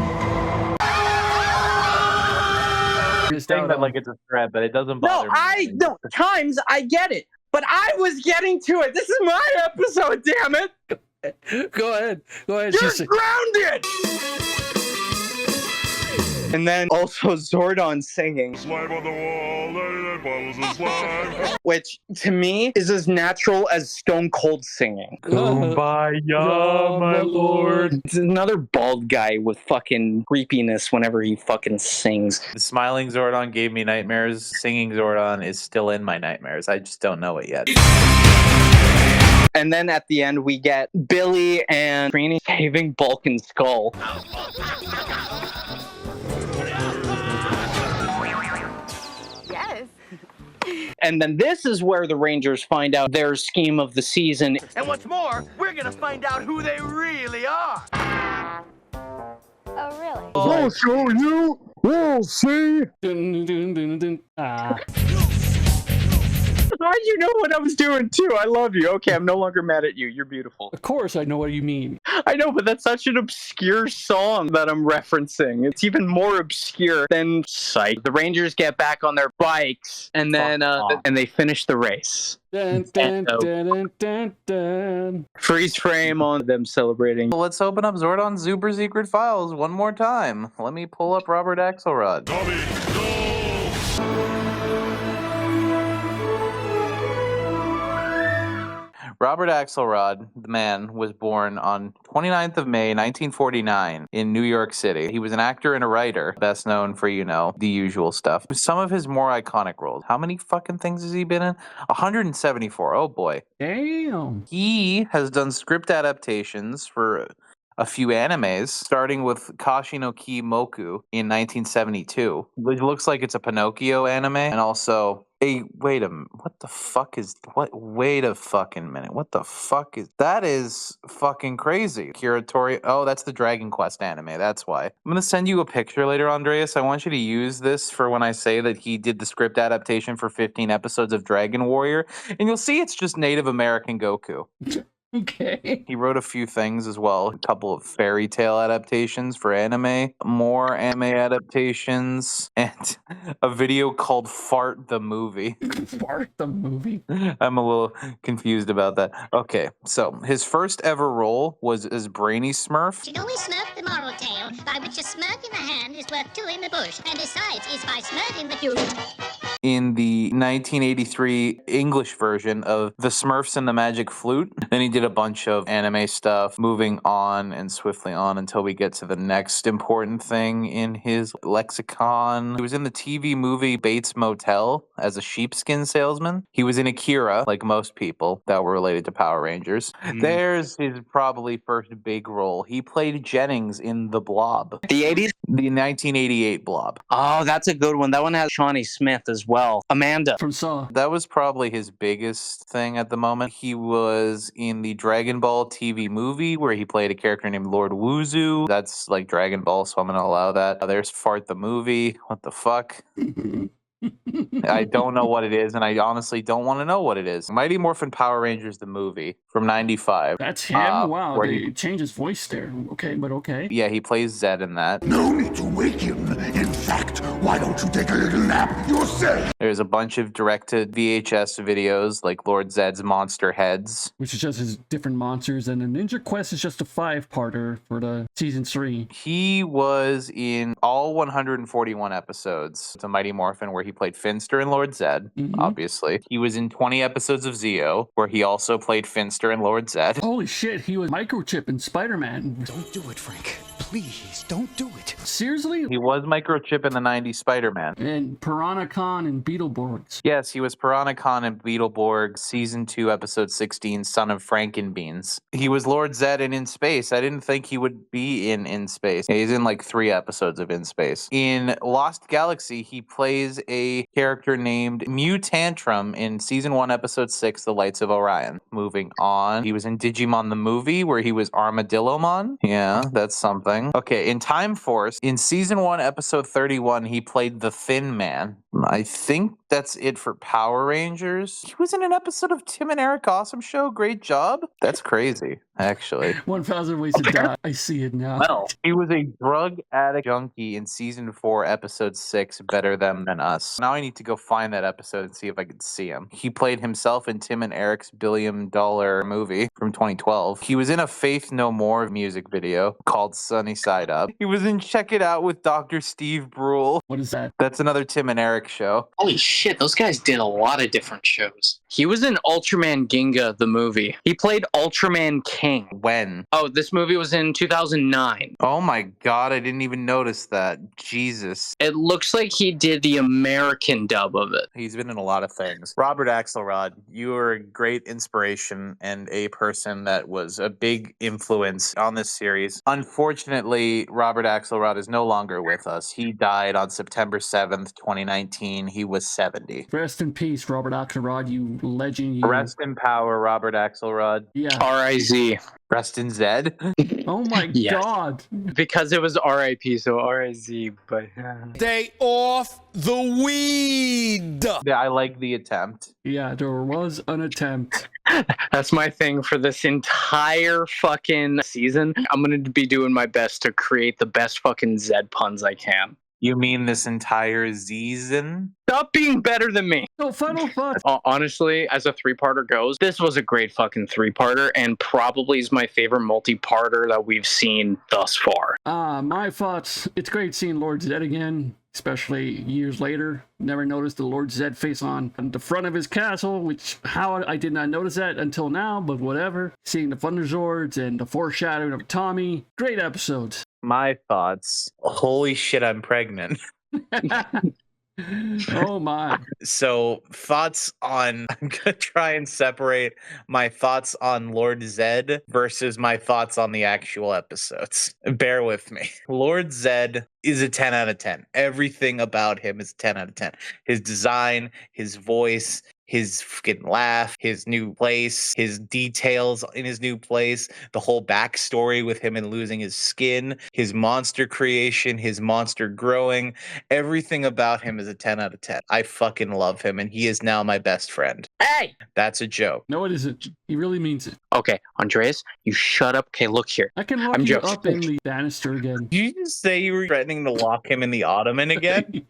You're saying that like it's a threat, but it doesn't bother me.
No, times I get it. But I was getting to it. This is my episode, damn it.
Go ahead.
You're grounded! And then also Zordon singing.
Slime on the wall, 99 bottles of slime.
Which, to me, is as natural as Stone Cold singing.
Kumbaya, my lord.
It's another bald guy with fucking creepiness whenever he fucking sings.
The smiling Zordon gave me nightmares. Singing Zordon is still in my nightmares. I just don't know it yet.
And then at the end, we get Billy and Trini saving Bulk and Skull.
Yes.
And then this is where the Rangers find out their scheme of the season.
And what's more, we're gonna find out who they really are.
Oh, really?
I'll show you. We'll see.
Dun, dun, dun, dun.
Why did you know what I was doing too? I love you. Okay, I'm no longer mad at you. You're beautiful.
Of course, I know what you mean.
I know, but that's such an obscure song that I'm referencing. It's even more obscure than Psych. The Rangers get back on their bikes, and then and they finish the race.
Dun, dun, dun, dun, dun, dun.
Freeze frame on them celebrating.
Well, let's open up Zordon's super secret files one more time. Let me pull up Robert Axelrod. Robert Axelrod, the man, was born on 29th of May, 1949 in New York City. He was an actor and a writer, best known for, the usual stuff. Some of his more iconic roles. How many fucking things has he been in? 174. Oh boy.
Damn.
He has done script adaptations for a few animes, starting with Kashi no Ki Moku in 1972, which looks like it's a Pinocchio anime, and also wait a minute. What the fuck is what? Wait a fucking minute. What the fuck is that? Is fucking crazy. Curatori. Oh, that's the Dragon Quest anime. That's why. I'm gonna send you a picture later, Andreas. I want you to use this for when I say that he did the script adaptation for 15 episodes of Dragon Warrior, and you'll see it's just Native American Goku.
Okay.
He wrote a few things as well. A couple of fairy tale adaptations for anime, more anime adaptations, and a video called Fart the Movie.
Fart the Movie?
I'm a little confused about that. Okay, so his first ever role was as Brainy Smurf.
You know we Smurf the moral tale, by which a smirk in the hand is worth two in the bush, and besides is by smirking that you...
In the 1983 English version of The Smurfs and the Magic Flute. Then he did a bunch of anime stuff, moving on and swiftly on until we get to the next important thing in his lexicon. He was in the TV movie Bates Motel as a sheepskin salesman. He was in Akira, like most people that were related to Power Rangers. There's his probably first big role. He played Jennings in The Blob.
The 80s?
The 1988 Blob.
Oh, that's a good one. That one has Shawnee Smith as well. Amanda.
From Saw.
That was probably his biggest thing at the moment. He was in the Dragon Ball TV movie where he played a character named Lord Wuzu. That's like Dragon Ball, so I'm going to allow that. There's Fart the Movie. What the fuck? I don't know what it is, and I honestly don't want to know what it is. Mighty Morphin Power Rangers, the movie from 95.
That's him? Wow, they changed his voice there. Okay, but okay.
Yeah, he plays Zed in that.
No need to wake him. In fact, why don't you take a little nap yourself?
There's a bunch of directed VHS videos like Lord Zed's Monster Heads,
which is just his different monsters, and the Ninja Quest is just a 5-parter for the season 3.
He was in all 141 episodes of Mighty Morphin, where he played Finster and Lord Zed, obviously. He was in 20 episodes of Zeo, where he also played Finster and Lord Zed.
Holy shit, he was Microchip in Spider-Man.
Don't do it, Frank. Please, don't do it.
Seriously?
He was Microchip in the 90s Spider-Man.
And Piranha-Con and Beetleborgs.
Yes, he was Piranha-Con in Beetleborg, Season 2, Episode 16, Son of Frankenbeans. He was Lord Zed in Space. I didn't think he would be in Space. He's in like 3 episodes of In Space. In Lost Galaxy, he plays a character named Mutantrum in Season 1, Episode 6, The Lights of Orion. Moving on, he was in Digimon the Movie, where he was Armadillomon. Yeah, that's something. Okay, in Time Force, in Season 1, Episode 31, he played the Thin Man. I think that's it for Power Rangers. He was in an episode of Tim and Eric Awesome Show. Great job. That's crazy, actually.
1,000 Ways to Die. I see it now.
Well, he was a drug addict junkie in Season 4, Episode 6, Better Them Than Us. Now I need to go find that episode and see if I can see him. He played himself in Tim and Eric's $1 billion movie from 2012. He was in a Faith No More music video called Sunny Side Up. He was in Check It Out with Dr. Steve Brule.
What is that?
That's another Tim and Eric show.
Holy shit, those guys did a lot of different shows. He was in Ultraman Ginga, the movie. He played Ultraman King.
When?
Oh, this movie was in 2009.
Oh my god, I didn't even notice that. Jesus.
It looks like he did the American dub of it.
He's been in a lot of things. Robert Axelrod, you are a great inspiration and a person that was a big influence on this series. Unfortunately, Robert Axelrod is no longer with us. He died on September 7th, 2019. He was 70.
Rest in peace, Robert Axelrod, you legend. You.
Rest in power, Robert Axelrod.
Yeah.
R.I.Z.
Rest in Zed.
Oh my god.
Because it was R.I.P., so R.I.Z., but...
Stay off the weed!
Yeah, I like the attempt.
Yeah, there was an attempt.
That's my thing for this entire fucking season. I'm gonna be doing my best to create the best fucking Zed puns I can.
You mean this entire season?
Stop being better than me.
No, final thoughts.
Honestly, as a 3-parter goes, this was a great fucking 3-parter and probably is my favorite multi-parter that we've seen thus far.
My thoughts, it's great seeing Lord Zed again, especially years later. Never noticed the Lord Zed face on the front of his castle, which how I did not notice that until now, but whatever. Seeing the Thunder Zords and the foreshadowing of Tommy. Great episodes.
My thoughts. Holy shit, I'm pregnant.
Oh my.
So thoughts on, I'm gonna try and separate my thoughts on Lord Zed versus my thoughts on the actual episodes. Bear with me. Lord Zed is a 10 out of 10. Everything about him is 10 out of 10. His design, his voice, his fucking laugh, his new place, his details in his new place, the whole backstory with him and losing his skin, his monster creation, his monster growing, everything about him is a 10 out of 10. I fucking love him, and he is now my best friend.
Hey!
That's a joke.
No, it isn't. He really means it.
Okay, Andreas, you shut up. Okay, look here.
I can lock
I'm
you
joking.
up in the banister again.
Did you just say you were threatening to lock him in the ottoman again?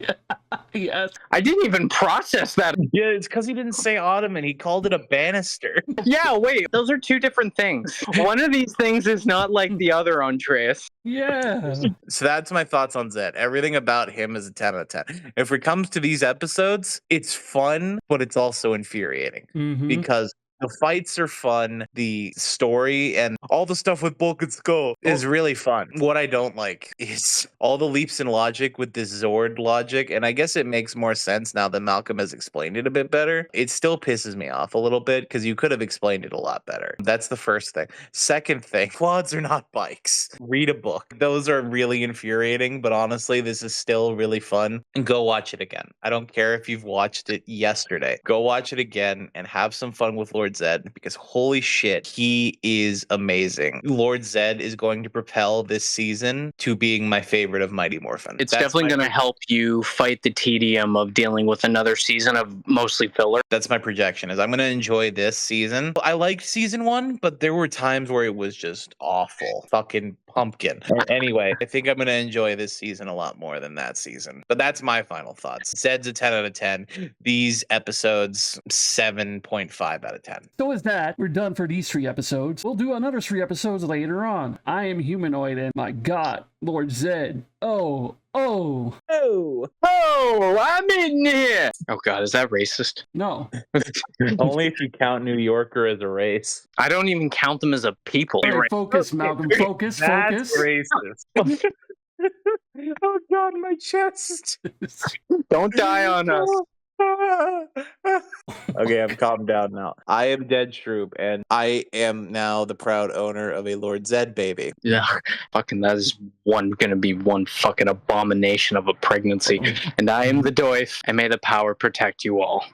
Yes.
I didn't even process that.
Yeah, it's because he didn't say ottoman. He called it a banister.
Yeah, wait. Those are two different things. One of these things is not like the other, Andreas.
Yeah.
So that's my thoughts on Zed. Everything about him is a 10 out of 10. If it comes to these episodes, it's fun, but it's also infuriating because the fights are fun. The story and all the stuff with Bulk and Skull is really fun. What I don't like is all the leaps in logic with this Zord logic. And I guess it makes more sense now that Malcolm has explained it a bit better. It still pisses me off a little bit because you could have explained it a lot better. That's the first thing. Second thing, quads are not bikes. Read a book. Those are really infuriating, but honestly, this is still really fun. And go watch it again. I don't care if you've watched it yesterday. Go watch it again and have some fun with Lord Zed, because holy shit, he is amazing. Lord Zed is going to propel this season to being my favorite of Mighty Morphin.
It's definitely going to help you fight the tedium of dealing with another season of mostly filler.
That's my projection, is I'm going to enjoy this season. I liked season 1, but there were times where it was just awful. Fucking pumpkin. Anyway, I think I'm going to enjoy this season a lot more than that season. But that's my final thoughts. Zed's a 10 out of 10. These episodes, 7.5 out of 10.
So is that. We're done for these 3 episodes. We'll do another 3 episodes later on. I am humanoid and my god, Lord Zed. Oh,
I'm in here. Oh god, is that racist?
No.
Only if you count New Yorker as a race.
I don't even count them as a people.
Hey, focus, Malcolm. Focus.
That's racist. Oh god, my chest.
Don't die on us.
Okay, I'm calmed down now. I am Dead Shroop, and I am now the proud owner of a Lord Zed baby.
Yeah, fucking that is gonna be one fucking abomination of a pregnancy. And I am the DOIF, and may the power protect you all.